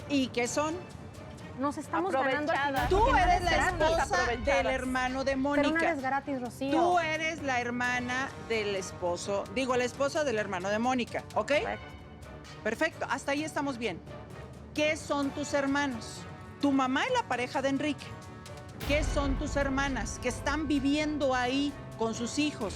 ¿Y qué son? nos estamos ganando al final. Tú porque nada eres es la gratis. esposa del hermano de Mónica. Pero nada es gratis, Rocío. Tú eres la hermana del esposo, digo, la esposa del hermano de Mónica, ¿ok? Perfecto, hasta ahí estamos bien. ¿Qué son tus hermanos? Tu mamá y la pareja de Enrique. ¿Qué son tus hermanas que están viviendo ahí con sus hijos?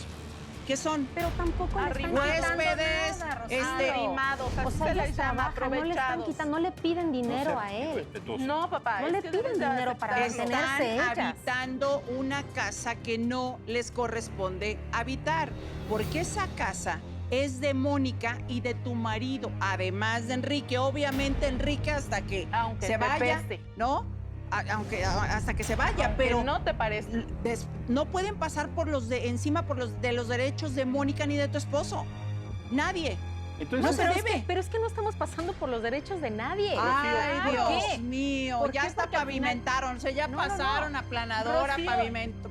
¿Qué son? Pero tampoco le están huéspedes, quitando nada, Rocío. Arrimados, O así sea, se les ellos llama, trabajan, no le están aprovechados. quitando, no le piden dinero a él. No, papá. No es le que piden debes de dinero para aceptarlo. mantenerse Están ellas. habitando una casa que no les corresponde habitar, porque esa casa es de Mónica y de tu marido, además de Enrique. Obviamente Enrique hasta que Aunque se te vaya, peste. ¿no? Hasta que se vaya, Aunque pero no te parece. no pueden pasar por los de encima por los derechos de Mónica ni de tu esposo. Nadie. Entonces, No se pero, debe. pero es que no estamos pasando por los derechos de nadie. Ay, ¿Por Dios qué? mío, ¿Por ya qué? hasta Porque al final- pavimentaron, o sea, ya No, no, pasaron no. aplanadora, Rocío,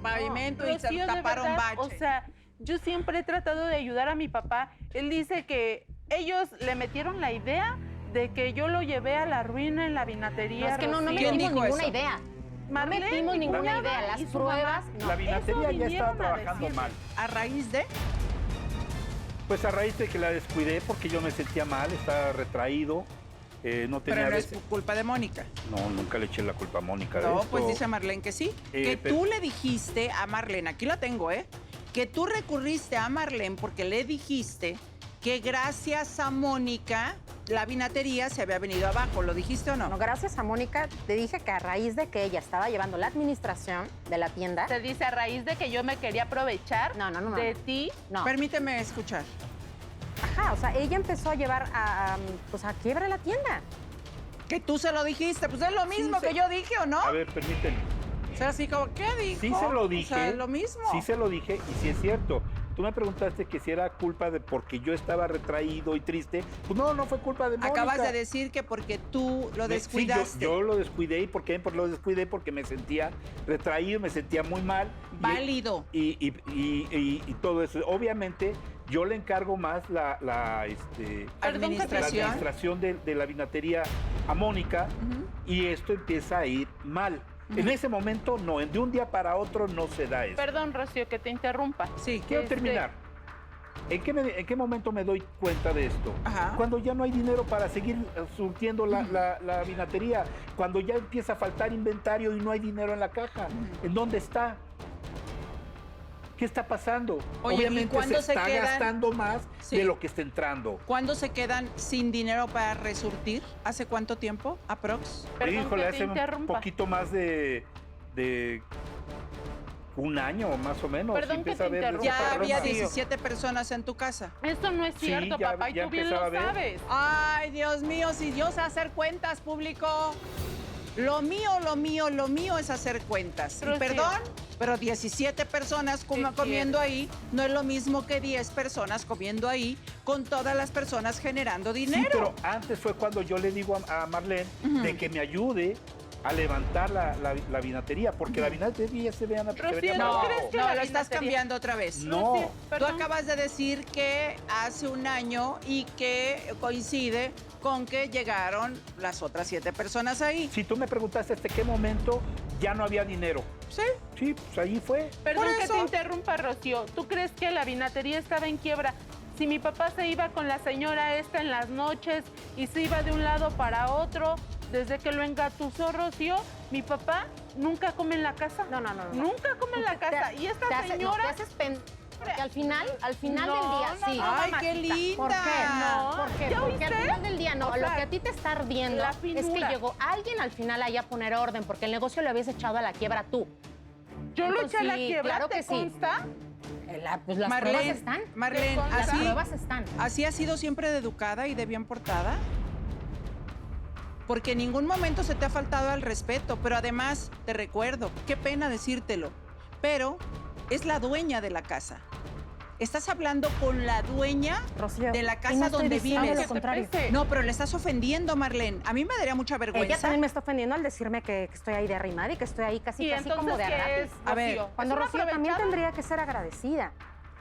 pavimento y se Rocío, de taparon verdad, baches. O sea, yo siempre he tratado de ayudar a mi papá. Él dice que ellos le metieron la idea de que yo lo llevé a la ruina en la vinatería. No, es que no Rocío. ¿Quién metimos dijo ninguna eso? idea. No Marlene, metimos mi ninguna cuñada idea. Las y su pruebas, mamá. no. la vinatería ya vinieron estaba a trabajando decirme. mal. A raíz de Pues a raíz de que la descuidé porque yo me sentía mal, estaba retraído, no tenía... pero no es veces- culpa de Mónica. No, nunca le eché la culpa a Mónica de No, esto. pues dice Marlene que sí. Que pero- tú le dijiste a Marlene, aquí la tengo, que tú recurriste a Marlene porque le dijiste que gracias a Mónica la vinatería se había venido abajo. ¿Lo dijiste o no? No, gracias a Mónica, te dije que a raíz de que ella estaba llevando la administración de la tienda. Se dice a raíz de que yo me quería aprovechar No. de ti. No. Permíteme escuchar. Ajá, o sea, ella empezó a llevar pues a quiebra la tienda. Que tú se lo dijiste, pues es lo mismo Sí, que yo dije, ¿o no? A ver, permíteme. O sea, así como, ¿qué dijo? Sí se lo dije. O sea, lo mismo. Sí se lo dije y sí es cierto. Tú me preguntaste que si era culpa de porque yo estaba retraído y triste. Pues no fue culpa de Mónica. Acabas de decir que porque tú lo descuidaste. Sí, yo lo descuidé. ¿Y por qué? Porque lo descuidé porque me sentía retraído, me sentía muy mal. Válido. Y todo eso. Obviamente, yo le encargo más la Administración. administración de la vinatería a Mónica y esto empieza a ir mal. En ese momento no, de un día para otro no se da eso. Perdón, Rocío, que te interrumpa. Sí. Quiero terminar. ¿En qué momento me doy cuenta de esto? Ajá. Cuando ya no hay dinero para seguir surtiendo la vinatería, cuando ya empieza a faltar inventario y no hay dinero en la caja. ¿En dónde está? ¿Qué está pasando? Oye, ¿y Obviamente cuándo se está se quedan? gastando más Sí. de lo que está entrando. ¿Cuándo se quedan sin dinero para resurtir? ¿Hace cuánto tiempo? ¿Aprox? Perdón Híjole, que te hace un interrumpa. poquito más de un año más o menos. Perdón sí que empieza te a haber interrumpa. Ya desparrama. había 17 personas en tu casa. Esto no es Sí, cierto, ya- papá, y ya tú bien empezaba lo a ver. sabes. Ay, Dios mío, si yo sé hacer cuentas, público. Lo mío es hacer cuentas. Y Rocío. perdón, pero 17 personas comiendo ahí no es lo mismo que 10 personas comiendo ahí con todas las personas generando dinero. Sí, pero antes fue cuando yo le digo a Marlene de que me ayude a levantar la vinatería, porque la vinatería se veía Rocío, para ¿no abajo. crees que No, la lo estás vinatería- cambiando otra vez. No. Rocío, Tú perdón. acabas de decir que hace un año y que coincide con que llegaron las otras 7 personas ahí. Si tú me preguntaste hasta qué momento ya no había dinero. Sí. Sí, pues ahí fue. Perdón Por que eso. te interrumpa, Rocío. ¿Tú crees que la vinatería estaba en quiebra? Si mi papá se iba con la señora esta en las noches y se iba de un lado para otro, desde que lo engatusó Rocío, mi papá nunca come en la casa. No. Nunca come en la casa. Y esta señora... te haces porque al final del No, día, no, sí. no, Ay, mamacita. qué linda. ¿Por qué? No. ¿Por qué? ¿Ya Porque oíste? al final del día no. O Lo sea, que a ti te está ardiendo la es que finura. llegó alguien al final ahí a poner orden, porque el negocio lo habías echado a la quiebra tú. Yo lo Entonces, eché a la sí, quiebra, claro ¿te que sí. consta? Pues las Marlene, pruebas están. Marlene, Las así, pruebas están. ¿así ha sido siempre de educada y de bien portada? Porque en ningún momento se te ha faltado al respeto, pero además te recuerdo, qué pena decírtelo, pero es la dueña de la casa. Estás hablando con la dueña Rocío, de la y casa no estoy donde diciendo vives. lo contrario. No, pero le estás ofendiendo, Marlene. A mí me daría mucha vergüenza. Ella también me está ofendiendo al decirme que estoy ahí de arrimada y que estoy ahí casi ¿Y como entonces de a qué gratis. es, A ver, Rocío? Cuando ¿Es una Rocío también aprovechada? tendría que ser agradecida.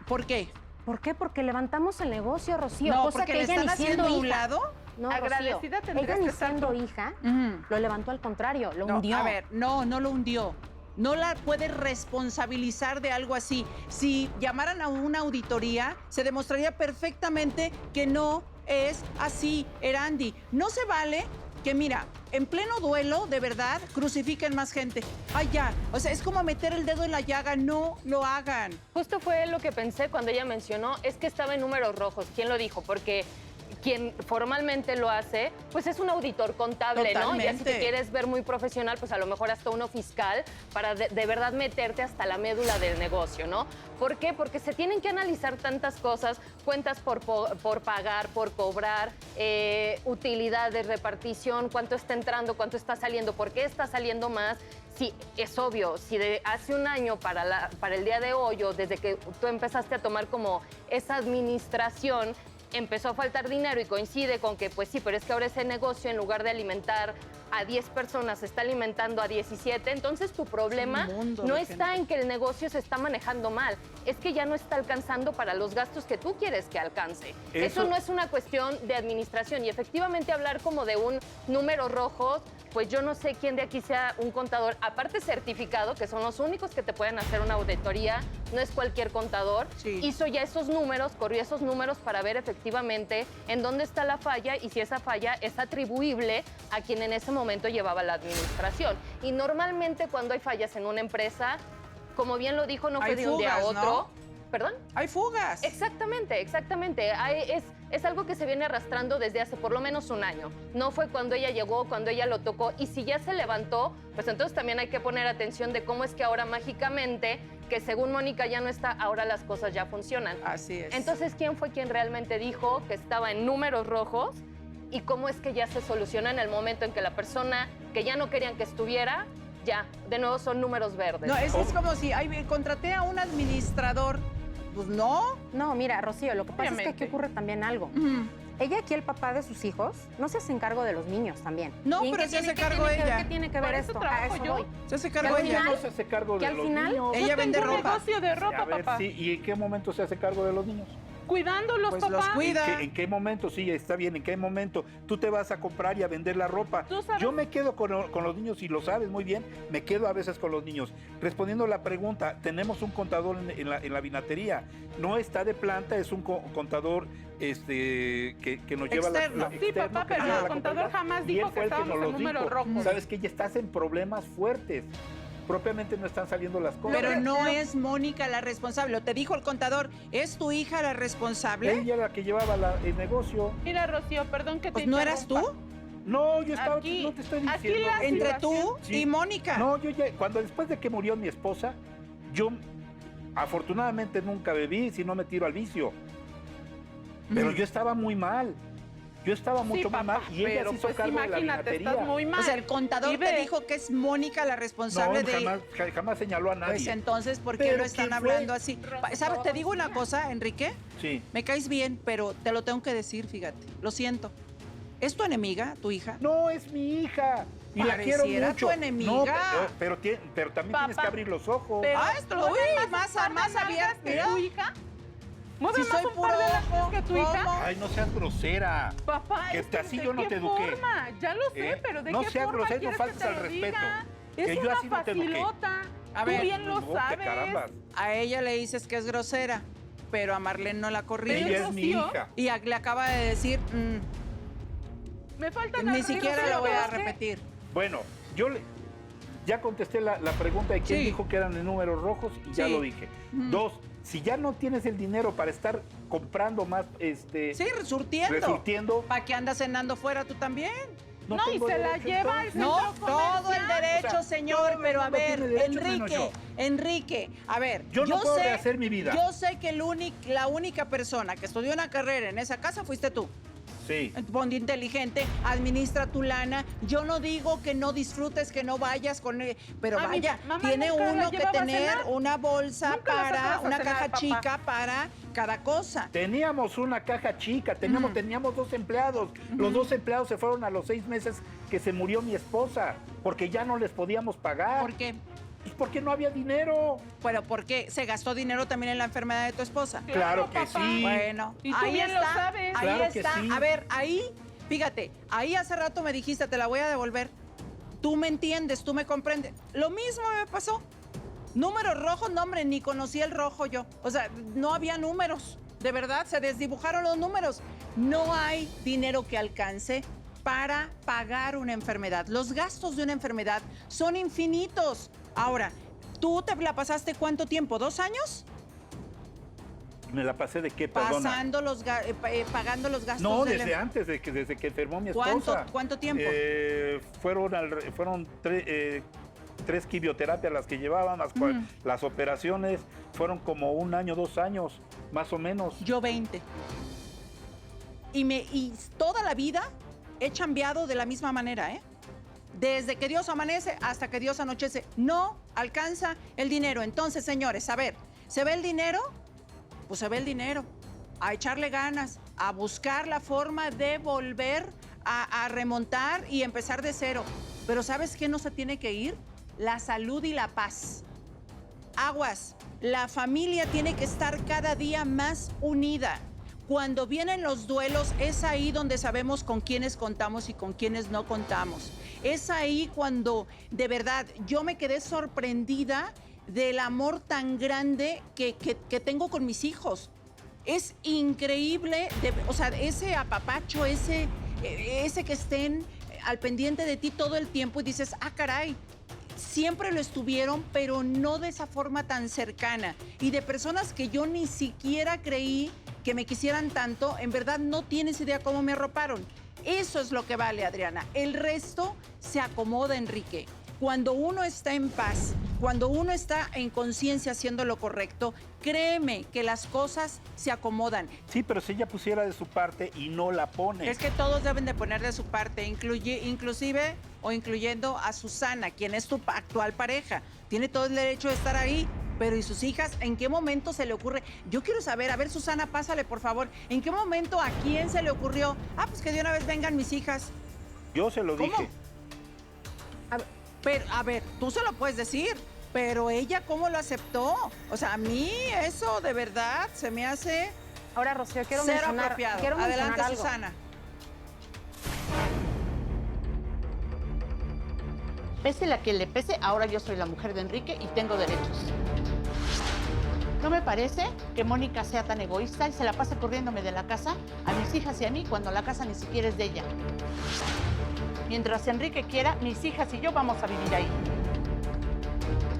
¿Por qué? ¿Por qué? Porque levantamos el negocio, Rocío, No, cosa porque que le ella están ni siendo haciendo a un hija. lado. No, agradecida Rocío, tendrías ella que ni estar siendo tú. hija, Ujú. lo levantó al contrario, lo No, hundió. a ver, no lo hundió. No la puede responsabilizar de algo así. Si llamaran a una auditoría, se demostraría perfectamente que no es así, Erandi. No se vale que, mira, en pleno duelo, de verdad, crucifiquen más gente. Ay, ya. O sea, es como meter el dedo en la llaga. No lo hagan. Justo fue lo que pensé cuando ella mencionó, es que estaba en números rojos. ¿Quién lo dijo? Porque quien formalmente lo hace, pues es un auditor contable, ¿no? Ya si Totalmente. te quieres ver muy profesional, pues a lo mejor hasta uno fiscal para de verdad meterte hasta la médula del negocio, ¿no? ¿Por qué? Porque se tienen que analizar tantas cosas, cuentas por pagar, por cobrar, utilidades, repartición, cuánto está entrando, cuánto está saliendo, por qué está saliendo más. Sí, es obvio, si de hace un año para el día de hoy o desde que tú empezaste a tomar como esa administración, empezó a faltar dinero y coincide con que, pues sí, pero es que ahora ese negocio, en lugar de alimentar a 10 personas, está alimentando a 17, entonces tu problema Un mundo no de está gente. en que el negocio se está manejando mal, es que ya no está alcanzando para los gastos que tú quieres que alcance. Eso no es una cuestión de administración y efectivamente hablar como de un número rojo, pues yo no sé quién de aquí sea un contador, aparte certificado, que son los únicos que te pueden hacer una auditoría, no es cualquier contador, Sí. hizo ya esos números, corrió esos números para ver efectivamente en dónde está la falla y si esa falla es atribuible a quien en ese momento llevaba la administración. Y normalmente cuando hay fallas en una empresa, como bien lo dijo, no fue Hay de un día a fugas, otro. ¿no? ¿Perdón? Hay fugas. Exactamente, exactamente. Es algo que se viene arrastrando desde hace por lo menos un año. No fue cuando ella llegó, cuando ella lo tocó. Y si ya se levantó, pues entonces también hay que poner atención de cómo es que ahora mágicamente, que según Mónica ya no está, ahora las cosas ya funcionan. Así es. Entonces, ¿quién fue quien realmente dijo que estaba en números rojos? ¿Y cómo es que ya se soluciona en el momento en que la persona que ya no querían que estuviera, ya, de nuevo son números verdes? No, es como si contraté a un administrador. Pues no. No, mira, Rocío, lo que pasa es que Obviamente. aquí ocurre también algo. Ujú. Ella aquí, el papá de sus hijos, no se hace cargo de los niños también. No, ¿Y en pero qué se hace tiene- qué cargo tiene que ver- ella. ¿Qué tiene que ver Para eso esto? trabajo A eso yo. voy. Se hace Que cargo al ella. final- No se hace cargo que de al los final- niños. Ella vende Tengo un ropa. negocio de ropa, A ver, papá. sí, ¿y en qué momento se hace cargo de los niños? Cuidando los Pues los papás. cuida. ¿En qué momento? Sí, está bien. ¿En qué momento tú te vas a comprar y a vender la ropa? Tú sabes- Yo me quedo con los niños y lo sabes muy bien. Me quedo a veces con los niños. Respondiendo a la pregunta, tenemos un contador en la vinatería. No está de planta, es un contador que nos lleva Externo. Sí, externo, papá, que pero lleva el la contador contabilidad. jamás Y dijo él que fue el estábamos nos en los números dijo. rojos. Sabes que ya estás en problemas fuertes. Propiamente no están saliendo las cosas. Pero no es Mónica la responsable. Lo te dijo el contador. ¿Es tu hija la responsable? Ella era la que llevaba el negocio. Mira, Rocío, perdón que te Pues no eras tú. interrumpa. No, yo estaba, Aquí- no te estoy aquí diciendo. la- Entre tú Sí. y Mónica. No, yo ya, después de que murió mi esposa, yo afortunadamente nunca bebí, si no me tiro al vicio. Pero yo estaba muy mal. Yo estaba mucho muy papá, mal y ella pero se hizo pues cargo de la imagínate, vinatería. estás muy mal. O sea, el contador Y te ve- dijo que es Mónica la responsable No, de... jamás señaló a nadie. Pues entonces, ¿por qué Pero lo están ¿quién fue? hablando así? ¿Sabes? Te digo una cosa, Enrique. Sí. Me caes bien, pero te lo tengo que decir, fíjate. Lo siento. ¿Es tu enemiga, tu hija? No, es mi hija. Y la quiero Pareciera mucho. tu enemiga. No, pero también tienes Papá, que abrir los ojos. Pero Ah, esto lo mueve uy, más nalgas abierto. que Mira. tu hija. Mueve Si más soy un par de puro nalgas ojo, que tu hija. ¿cómo? Ay, no seas grosera. Papá, Que es que así ¿de yo no qué te eduqué. forma? Ya lo sé, pero ¿de No qué seas forma grosero, no quieres faltes que te al lo respeto. diga? Que Es yo una así no te eduqué. facilota. A Tú ver, bien lo No, que sabes. carambas. A ella le dices que es grosera, pero a Marlene no la corrige. Ella es mi Rocío. hija. Y le acaba de decir, Me faltan ni las siquiera reglas, lo voy a ¿sabes qué? repetir. Bueno, ya contesté la pregunta de quién Sí. dijo que eran en números rojos y ya Sí. lo dije. Dos, si ya no tienes el dinero para estar comprando más, Sí, resurtiendo. resurtiendo, ¿Para qué andas cenando fuera tú también? No, y tengo se la derecho, lleva al entonces. No, centro todo el comercial. derecho, O sea, señor, todo el pero a mundo ver, tiene derecho, menos Enrique, a ver, Yo no puedo rehacer mi vida. Yo sé que la única persona que estudió una carrera en esa casa fuiste tú. Sí. Ponte inteligente, administra tu lana. Yo no digo que no disfrutes, que no vayas con él, pero A mi vaya, mamá tiene nunca la uno que llevaba a tener cenar. una bolsa Nunca la para, sacabas a una cenar, caja papá. chica para cada cosa. Teníamos una caja chica, teníamos 2 empleados. Los 2 empleados se fueron a los 6 meses que se murió mi esposa, porque ya no les podíamos pagar. ¿Por qué? Pues porque no había dinero. Pero ¿por qué? ¿Se gastó dinero también en la enfermedad de tu esposa? Claro que papá. sí. Bueno, Y tú ahí bien lo está, sabes. ahí Claro que está. sí. A ver, ahí fíjate, ahí hace rato me dijiste, te la voy a devolver. Tú me entiendes, tú me comprendes. Lo mismo me pasó. Números rojos, no, hombre, ni conocí el rojo yo. O sea, no había números. De verdad, se desdibujaron los números. No hay dinero que alcance para pagar una enfermedad. Los gastos de una enfermedad son infinitos. Ahora, ¿tú te la pasaste cuánto tiempo? ¿2 años? ¿Me la pasé de qué, perdona? Pagando los gastos. No, desde antes, desde que enfermó mi esposa. ¿Cuánto tiempo? Fueron 3 quimioterapias las que llevaban, las operaciones fueron como 1 año, 2 años, más o menos. Yo 20. Y toda la vida he chambeado de la misma manera, ¿eh? Desde que Dios amanece hasta que Dios anochece. No alcanza el dinero. Entonces, señores, a ver, ¿se ve el dinero? Pues se ve el dinero. A echarle ganas, a buscar la forma de volver a remontar y empezar de cero. Pero ¿sabes qué no se tiene que ir? La salud y la paz. Aguas, la familia tiene que estar cada día más unida. Cuando vienen los duelos, es ahí donde sabemos con quiénes contamos y con quiénes no contamos. Es ahí cuando, de verdad, yo me quedé sorprendida del amor tan grande que tengo con mis hijos. Es increíble, o sea, ese apapacho, ese que estén al pendiente de ti todo el tiempo y dices, ah, caray, siempre lo estuvieron, pero no de esa forma tan cercana. Y de personas que yo ni siquiera creí que me quisieran tanto, en verdad no tienes idea cómo me arroparon. Eso es lo que vale, Adriana. El resto se acomoda, Enrique. Cuando uno está en paz, cuando uno está en conciencia haciendo lo correcto, créeme que las cosas se acomodan. Sí, pero si ella pusiera de su parte y no la pone. Es que todos deben de poner de su parte, inclusive o incluyendo a Susana, quien es tu actual pareja. Tiene todo el derecho de estar ahí. Pero ¿y sus hijas? ¿En qué momento se le ocurre? Yo quiero saber, a ver, Susana, pásale, por favor. ¿En qué momento a quién se le ocurrió? Ah, pues que de una vez vengan mis hijas. Yo se lo dije. A ver, tú se lo puedes decir, pero ella, ¿cómo lo aceptó? O sea, a mí eso de verdad se me hace... Ahora, Rocío, quiero ser mencionar, apropiado. quiero mencionar Adelante, algo. Susana. Pese la que le pese, ahora yo soy la mujer de Enrique y tengo derechos. No me parece que Mónica sea tan egoísta y se la pase corriéndome de la casa a mis hijas y a mí cuando la casa ni siquiera es de ella. Mientras Enrique quiera, mis hijas y yo vamos a vivir ahí.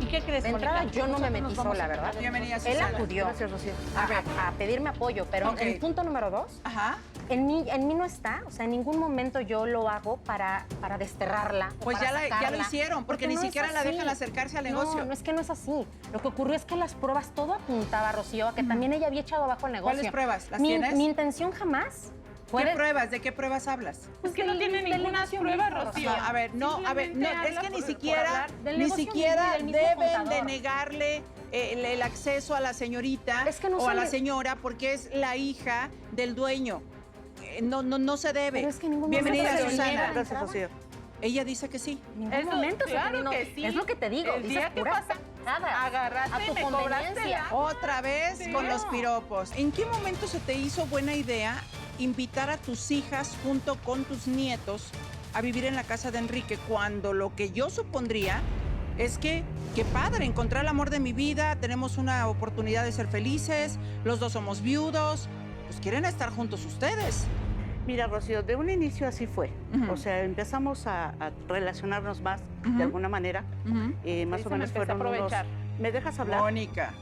¿Y qué crees, De entrada, Mónica? yo no me Nosotros metí nos vamos sola, a- ¿verdad? Bienvenida, Él Susana. acudió Gracias, Rocío. a pedirme apoyo, pero Ok. en punto número 2, Ajá. en mí no está. O sea, en ningún momento yo lo hago para desterrarla. o Pues para ya lo sacarla, hicieron, porque ni no es siquiera la así. dejan acercarse al negocio. No, no es que no es así. Lo que ocurrió es que las pruebas, todo apuntaba, Rocío, a que también ella había echado abajo el negocio. ¿Cuáles pruebas? ¿Las mi, tienes? Mi intención jamás fue... ¿Qué pruebas? ¿De qué pruebas hablas? Es que no tiene ninguna prueba, Rocío. No, a ver, no, es que ni siquiera, del ni negocio siquiera del mismo deben contador. de negarle el acceso a la señorita Es que no o a se la le- señora porque es la hija del dueño. No se debe. Pero es que en ningún Bienvenida, momento se le Susana. niega la Gracias, entrada. Rocío. Ella dice que sí. En ningún Eso, momento claro se que sí. Es lo que te digo. El dices día que puras pasa, pendejadas. agarraste a y tu me cobraste conveniencia. la- Otra vez Sí. con los piropos. ¿En qué momento se te hizo buena idea invitar a tus hijas junto con tus nietos a vivir en la casa de Enrique cuando lo que yo supondría es que, qué padre, encontrar el amor de mi vida, tenemos una oportunidad de ser felices, los dos somos viudos, pues quieren estar juntos ustedes. Mira, Rocío, de un inicio así fue. Ujú. O sea, empezamos a relacionarnos más Ujú. de alguna manera. Más o Ahí se me menos empezó a fueron unos... aprovechar. ¿Me dejas hablar? Mónica.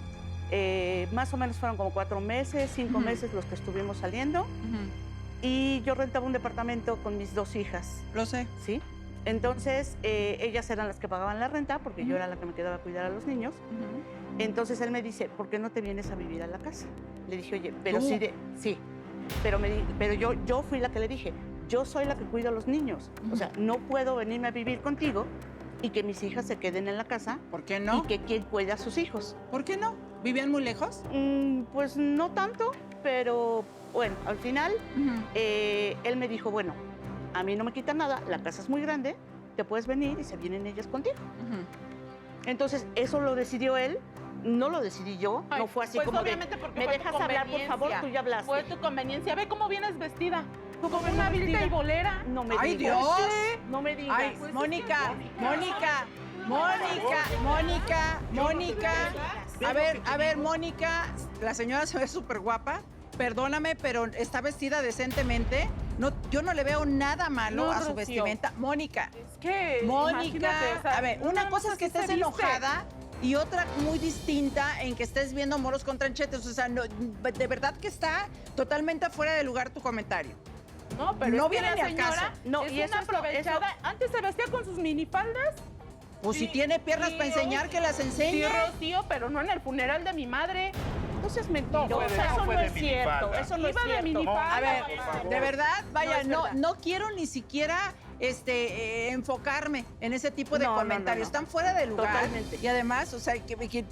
Más o menos fueron como 4 meses, 5 Ujú. meses los que estuvimos saliendo. Y yo rentaba un departamento con mis 2 hijas, Lo sé. ¿sí? Entonces, ellas eran las que pagaban la renta porque yo era la que me quedaba a cuidar a los niños. Entonces él me dice, ¿por qué no te vienes a vivir a la casa? Le dije, oye, pero ¿Tú? sí. Pero yo fui la que le dije, yo soy la que cuido a los niños. O sea, no puedo venirme a vivir contigo y que mis hijas se queden en la casa ¿Por qué no? y que quien cuida a sus hijos. ¿Por qué no? ¿Vivían muy lejos? Pues no tanto, pero bueno, al final él me dijo, bueno, a mí no me quita nada, la casa es muy grande, te puedes venir y se vienen ellas contigo. Entonces, eso lo decidió él, no lo decidí yo, Ay, no fue así pues como de, obviamente porque ¿me fue tu dejas hablar, por favor? conveniencia. Tú ya hablaste. Fue tu conveniencia. Ve cómo vienes vestida. como una vilita y bolera. No me ¡Ay, digas. Dios! No me digas. Ay, Mónica. A ver, Mónica, la señora se ve súper guapa. Perdóname, pero está vestida decentemente. No, yo no le veo nada malo No, a su Rocío. vestimenta. Mónica, Es que, Mónica, imagínate, o sea, a ver, no una nada cosa más es que así estés se viste. enojada y otra muy distinta en que estés viendo moros con tranchetes. O sea, de verdad que está totalmente afuera de lugar tu comentario. No, pero No es que viene la ni al señora caso. No, es y eso una es lo- aprovechada. Antes se vestía con sus minifaldas. Pues si Sí, tiene piernas sí, para enseñar, que las Sí, enseñe. Rocío, pero no en el funeral de mi madre. No seas mentirosa, no eso fue no de es cierto. minifalda. Eso no es Iba de cierto. minifalda. A ver, por favor. de verdad, vaya, es no, verdad. no quiero ni siquiera enfocarme en ese tipo de No, no, comentarios. no, no. Están fuera de lugar. Totalmente. Y además, o sea, que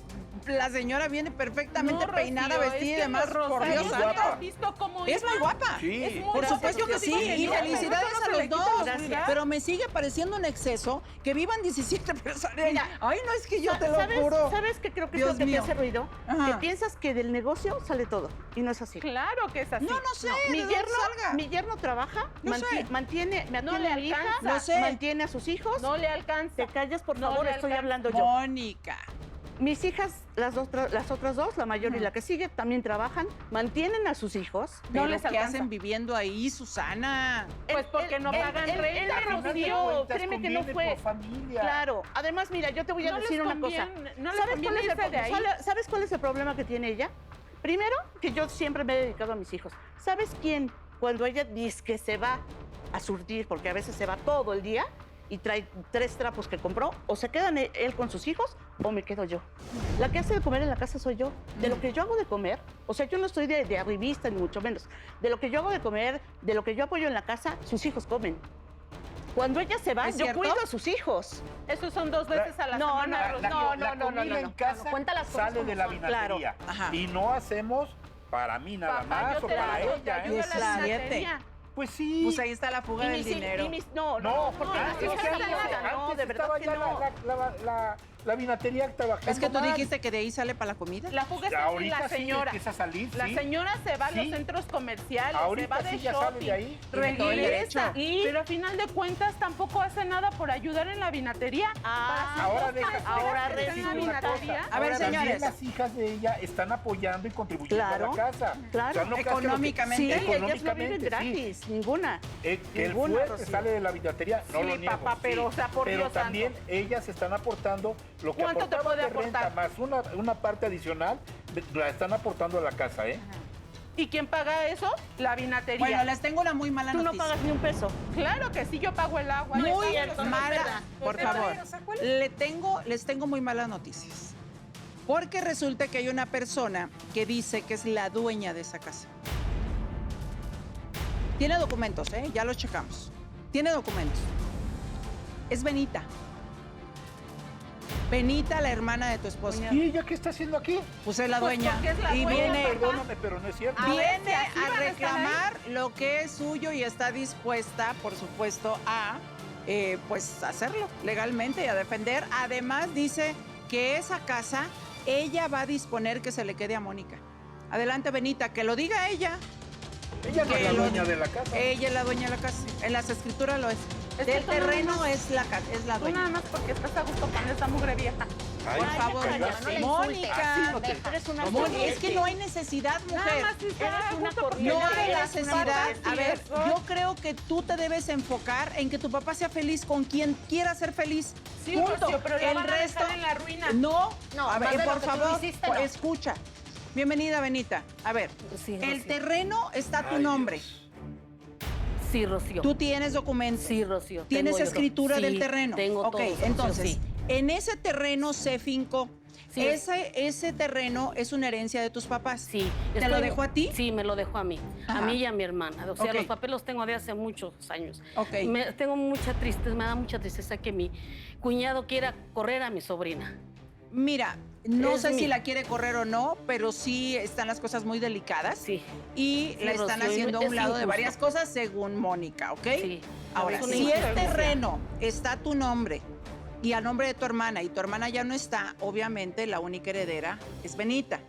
la señora viene perfectamente No, peinada, Rocío, vestida y es que demás. Rosario, Por Dios muy santo. guapa. ¿has visto cómo Es iba? muy guapa. Sí. Es muy Por guapa, supuesto que yo sí, digo y no, felicidades pero eso a no se los le quita dos. lo vulgar. Pero me sigue pareciendo un exceso que vivan 17 personas. Mira, Ay, no, es que yo te lo ¿Sabes, juro. ¿Sabes qué creo que Dios es lo que mío. te hace ruido? Ajá. Que piensas que del negocio sale todo. Y no es así. Claro que es así. No sé, Mi ¿de dónde yerno, salga? mi yerno trabaja, Yo sé. mantiene No a le mi hija, alcanza. Lo sé. mantiene a sus hijos. No le alcanza. Te callas, por No favor, le estoy alcanza. hablando yo. Mónica. Mis hijas, las otras dos, la mayor y la que sigue, también trabajan, mantienen a sus hijos. No Pero les ¿qué alcanza. hacen viviendo ahí, Susana? Pues porque no pagan renta, Al final de Rocío, cuentas, créeme que no conviene fue. por familia. Claro, además, mira, yo te voy a No decir les una cosa. conviene- no les ¿Sabes conviene cuál, es irse de ahí? ¿Sabes cuál es el problema que tiene ella? Primero, que yo siempre me he dedicado a mis hijos. ¿Sabes quién? Cuando ella dice que se va a surtir, porque a veces se va todo el día y trae 3 trapos que compró, o se quedan él con sus hijos o me quedo yo. La que hace de comer en la casa soy yo. De lo que yo hago de comer, o sea, yo no estoy de arribista ni mucho menos. De lo que yo hago de comer, de lo que yo apoyo en la casa, sus hijos comen. Cuando ella se va, ¿Es yo cierto? cuido a sus hijos. Esos son 2 veces a la No, semana, Rocío. La comida en casa Cuenta las cosas sale de la como son. vinatería. Claro. Ajá. Y no hacemos para mí nada Papá, más yo o te para ayudo, te ella. ayudo a la 17. vinatería. Pues sí. Pues ahí está la fuga del dinero. No, porque antes, las hijas antes, trabajan, no, antes de verdad estaba que ya no. la vinatería trabajando Es que tú mal. dijiste que de ahí sale para la comida. La fuga es Ya así, ahorita la sí señora. empieza a salir, La sí. señora se va a los Sí. centros comerciales, se Ahorita va de sí ya sale shopping, de ahí. Tiene todo el regresa, derecho. pero a final de cuentas tampoco hace nada por ayudar en la vinatería. Ahora ahora déjate decirte resulta una cosa. vinatería. A ver, Ahora también señores. las hijas de ella están apoyando y contribuyendo Claro, a la casa. claro. O sea, no creas que lo que- Económicamente. Sí, ellas no viven Económicamente, gratis, ninguna. Que el Ninguna, fuerte Rocío. sale de la vinatería, no Sí, lo niego. papá, pero, o sea, por pero Dios también ellas están aportando lo que ¿Cuánto te aportaban puede de renta, aportar? más una parte adicional, la están aportando a la casa, ¿eh? ¿Y quién paga eso? La vinatería. Bueno, les tengo una muy mala Tú no noticia. pagas ni un peso. Claro que sí, yo pago el agua. Muy yo pago el- mala, por favor. Les tengo muy malas noticias. Porque resulta que hay una persona que dice que es la dueña de esa casa. Tiene documentos, ¿eh? Ya los checamos. Tiene documentos. Es Benita. Benita, la hermana de tu esposa. ¿Y ella qué está haciendo aquí? Pues es la Pues dueña. porque es la Y dueña, viene, Perdóname, pero no es cierto. viene así a van a estar reclamar lo que es suyo y está dispuesta, por supuesto, a pues hacerlo legalmente y a defender. Además, dice que esa casa ella va a disponer que se le quede a Mónica. Adelante, Benita, que lo diga ella. Ella no es la que lo- dueña de la casa. Ella es la dueña de la casa. En las escrituras lo es. Es que Del tú nada terreno más- es la Tú dueña. nada más porque estás a gusto con esa mugre vieja. Ay, Por favor, cállate. no le Mónica. Así no te- Eres una Mónica, corriente. es que no hay necesidad, Nada mujer. más si estás a Eres una gusto porque corriente. No nadie hay eres las una necesidad. corriente. A ver, eso. yo creo que tú te debes enfocar en que tu papá sea feliz con quien quiera ser feliz. Sí, Punto. Rocío, pero la El van a resto dejar en la ruina. No, No, a ver, más de lo por que tú favor, hiciste, no. escucha. Bienvenida, Benita. A ver, Sí, el Rocío. terreno está a tu Ay, nombre. Sí, Rocío. Tú tienes documentos. Sí, Rocío. Tienes tengo eso. escritura Sí, del terreno. Tengo Ok, todo, Rocío, entonces, sí. en ese terreno se fincó. Sí. Ese terreno es una herencia de tus papás. Sí. ¿Te lo dejó a ti? Sí, me lo dejó a mí. Ajá. A mí y a mi hermana. O sea, Ok. los papeles los tengo de hace muchos años. Ok. Tengo mucha tristeza, me da mucha tristeza que mi cuñado quiera correr a mi sobrina. Mira, no Es sé si mi- la quiere correr o no, pero sí están las cosas muy delicadas. Sí. Y Sí, la están Rocío, haciendo a es un lado de injusto. varias cosas según Mónica, ¿ok? Sí. Ahora, Es una si el injusticia. terreno está a tu nombre y a nombre de tu hermana y tu hermana ya no está, obviamente la única heredera es Benita.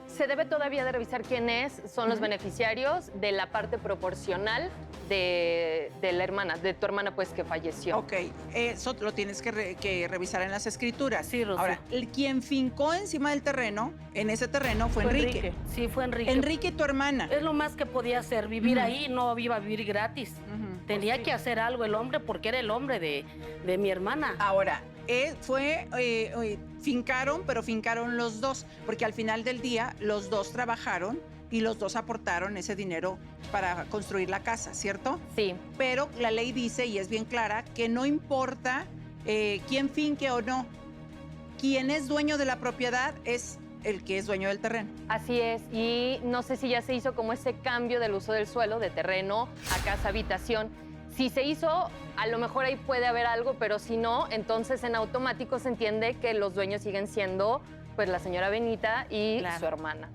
Se debe todavía de revisar quiénes son los beneficiarios de la parte proporcional de la hermana, de tu hermana pues que falleció. Ok, eso lo tienes que revisar en las escrituras. Sí, Rocío. Ahora, quien fincó encima del terreno, en ese terreno, fue Enrique. Sí, fue Enrique. Enrique, tu hermana. Es lo más que podía hacer, vivir ahí, no iba a vivir gratis. Tenía que hacer algo el hombre porque era el hombre de mi hermana. Ahora, fincaron, pero fincaron los dos, porque al final del día los dos trabajaron y los dos aportaron ese dinero para construir la casa, ¿cierto? Sí. Pero la ley dice, y es bien clara, que no importa quién finque o no, quien es dueño de la propiedad es el que es dueño del terreno. Así es, y no sé si ya se hizo como ese cambio del uso del suelo, de terreno a casa habitación. Si se hizo, a lo mejor ahí puede haber algo, pero si no, entonces en automático se entiende que los dueños siguen siendo pues la señora Benita y su hermana.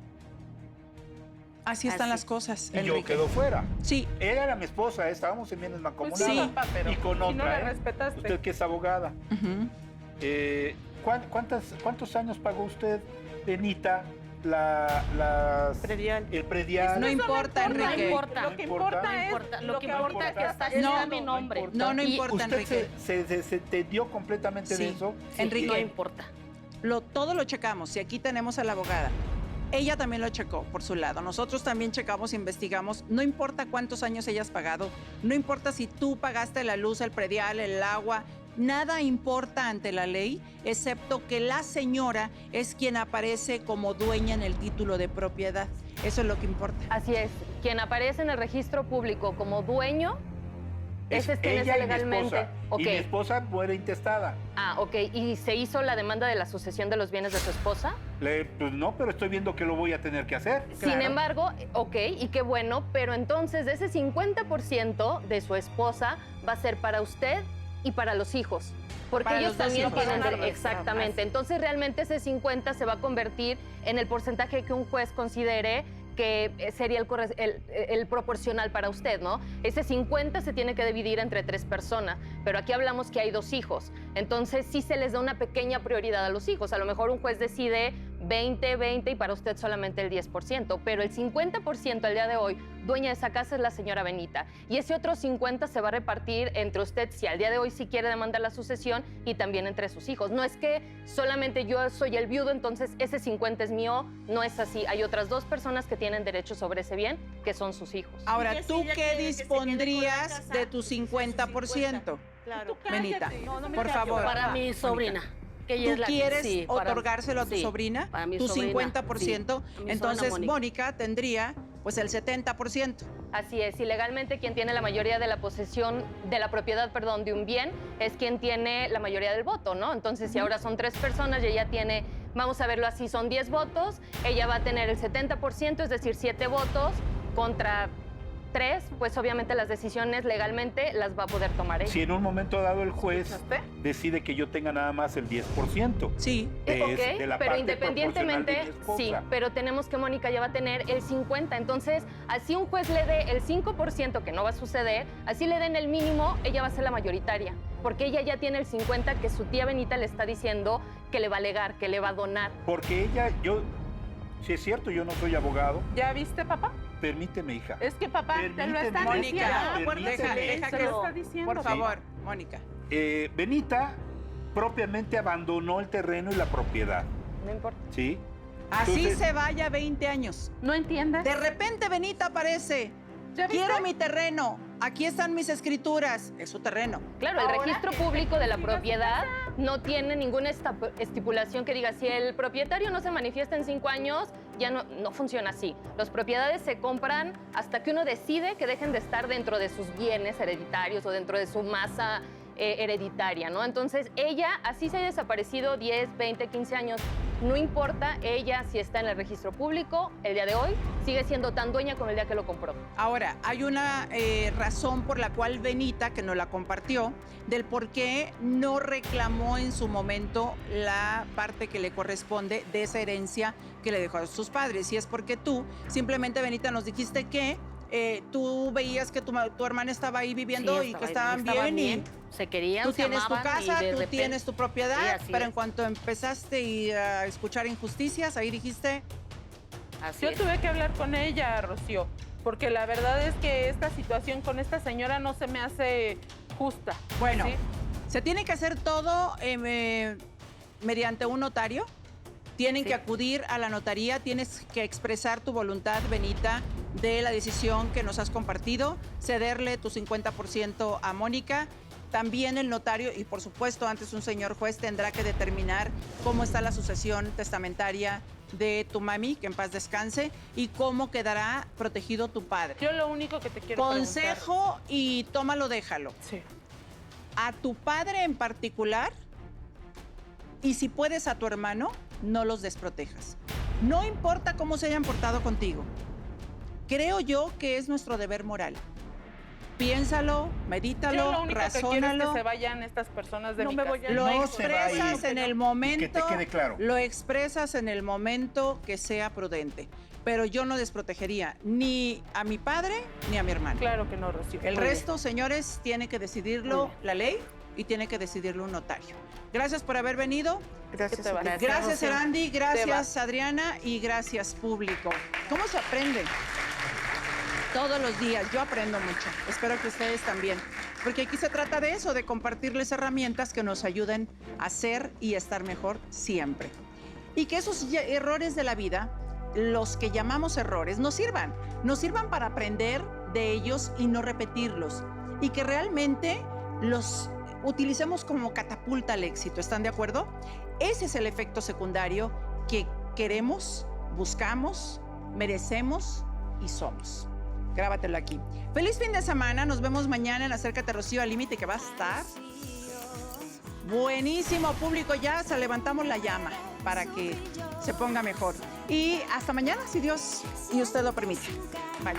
Así están las cosas, Y Enrique. yo quedo fuera. Sí. Ella era mi esposa, estábamos en bienes mancomunados. Pues sí, papá, pero y con si otra, no la respetaste. Usted que es abogada. Ujú. ¿Cuántos años pagó usted, Benita, el predial? No importa, Enrique. No importa. Lo que importa es Lo que importa es que está No, está mi nombre. No importa, ¿Usted Enrique. se entendió completamente de Sí. eso? Enrique. No importa. Todo lo checamos. Y aquí tenemos a la abogada. Ella también lo checó por su lado. Nosotros también checamos, investigamos. No importa cuántos años hayas pagado. No importa si tú pagaste la luz, el predial, el agua. Nada importa ante la ley, excepto que la señora es quien aparece como dueña en el título de propiedad. Eso es lo que importa. Así es, quien aparece en el registro público como dueño, ese es quien es ella y mi legalmente. esposa. Ok. Y mi esposa muere intestada. Ah, ok. ¿Y se hizo la demanda de la sucesión de los bienes de su esposa? Pues no, pero estoy viendo que lo voy a tener que hacer. Sin embargo, ok, y qué bueno, pero entonces de ese 50% de su esposa va a ser para usted y para los hijos. Porque Para ellos los dos también hijos. tienen Para los dos. exactamente. Entonces realmente ese 50 se va a convertir en el porcentaje que un juez considere que sería el proporcional para usted, ¿no? Ese 50 se tiene que dividir entre 3 personas, pero aquí hablamos que hay 2 hijos. Entonces sí se les da una pequeña prioridad a los hijos. A lo mejor un juez decide 20 y para usted solamente el 10%, pero el 50% al día de hoy, dueña de esa casa es la señora Benita. Y ese otro 50 se va a repartir entre usted, si al día de hoy sí quiere demandar la sucesión, y también entre sus hijos. No es que solamente yo soy el viudo, entonces ese 50 es mío, no es así. Hay otras 2 personas que tienen derecho sobre ese bien, que son sus hijos. Ahora, ¿tú qué dispondrías de tu 50%? Claro. Benita, por favor. Para mi sobrina. Que ella ¿Tú es la que- quieres sí, para- otorgárselo a tu sí, sobrina? para mi Tu sobrina, 50%. sí, a mi Entonces, sobrina Mónica tendría pues el 70%. Así es, y legalmente quien tiene la mayoría de la posesión, de la propiedad, perdón, de un bien, es quien tiene la mayoría del voto, ¿no? Entonces, si ahora son 3 personas y ella tiene, vamos a verlo así, son 10 votos, ella va a tener el 70%, es decir, 7 votos contra 3, pues obviamente las decisiones legalmente las va a poder tomar ella. Si en un momento dado el juez decide que yo tenga nada más el 10%. Sí. de Ok, la pero parte independientemente, proporcional de mi esposa. sí, pero tenemos que Mónica ya va a tener el 50, entonces así un juez le dé el 5%, que no va a suceder, así le den el mínimo, ella va a ser la mayoritaria, porque ella ya tiene el 50 que su tía Benita le está diciendo que le va a legar, que le va a donar. Porque si es cierto, yo no soy abogado. ¿Ya viste, papá? Permíteme, hija. Es que papá te lo Permíteme, está Mónica, diciendo. deja Se que lo está diciendo. por favor, Mónica. Benita propiamente abandonó el terreno y la propiedad. No importa. ¿Sí? Así Entonces- se vaya 20 años. ¿No entiendes? De repente Benita aparece. Quiero mi terreno. Aquí están mis escrituras. Es su terreno. Claro, el registro público de la propiedad no tiene ninguna estipulación que diga si el propietario no se manifiesta en 5 años, ya no funciona así. Las propiedades se compran hasta que uno decide que dejen de estar dentro de sus bienes hereditarios o dentro de su masa hereditaria, ¿no? Entonces, ella, así se haya desaparecido 10, 20, 15 años, no importa, ella si está en el registro público, el día de hoy, sigue siendo tan dueña como el día que lo compró. Ahora, hay una razón por la cual Benita, que nos la compartió, del por qué no reclamó en su momento la parte que le corresponde de esa herencia que le dejó a sus padres. Y es porque tú, simplemente, Benita, nos dijiste que tú veías que tu hermana estaba ahí viviendo Sí, y que estaban estaban bien. Se querían, Tú se tienes tu amaban, y casa, de tú repente- tienes tu propiedad, Sí, así pero es. en cuanto empezaste a escuchar injusticias, ahí dijiste, Yo tuve que hablar con ella, Rocío, porque la verdad es que esta situación con esta señora no se me hace justa. Bueno, ¿sí? se tiene que hacer todo mediante un notario. Tienen que acudir a la notaría, tienes que expresar tu voluntad, Benita, de la decisión que nos has compartido, cederle tu 50% a Mónica. También el notario, y por supuesto antes un señor juez, tendrá que determinar cómo está la sucesión testamentaria de tu mami, que en paz descanse, y cómo quedará protegido tu padre. Yo lo único que te quiero Consejo y tómalo, déjalo. Sí. A tu padre en particular, y si puedes a tu hermano, no los desprotejas. No importa cómo se hayan portado contigo. Creo yo que es nuestro deber moral. Piénsalo, medítalo, Yo lo único que quiero es razónalo. que se vayan estas personas de No mi me casa. voy a ir. Lo No se va a ir. expresas en el momento. Que te quede claro. Lo expresas en el momento que sea prudente. Pero yo no desprotegería ni a mi padre ni a mi hermano. Claro que no, Rocío. El Muy bien. resto, señores, tiene que decidirlo la ley y tiene que decidirlo un notario. Gracias por haber venido. Gracias, te va. Gracias, Erandi. Te Gracias, Adriana. Y gracias, público. ¿Cómo se aprende? Todos los días. Yo aprendo mucho. Espero que ustedes también. Porque aquí se trata de eso, de compartirles herramientas que nos ayuden a ser y estar mejor siempre. Y que esos errores de la vida, los que llamamos errores, nos sirvan para aprender de ellos y no repetirlos. Y que realmente los utilicemos como catapulta al éxito. ¿Están de acuerdo? Ese es el efecto secundario que queremos, buscamos, merecemos y somos. Grábatelo aquí. Feliz fin de semana. Nos vemos mañana en Acércate, Rocío, al límite, que va a estar buenísimo, público. Ya se levantamos la llama para que se ponga mejor. Y hasta mañana, si Dios y usted lo permite. Bye.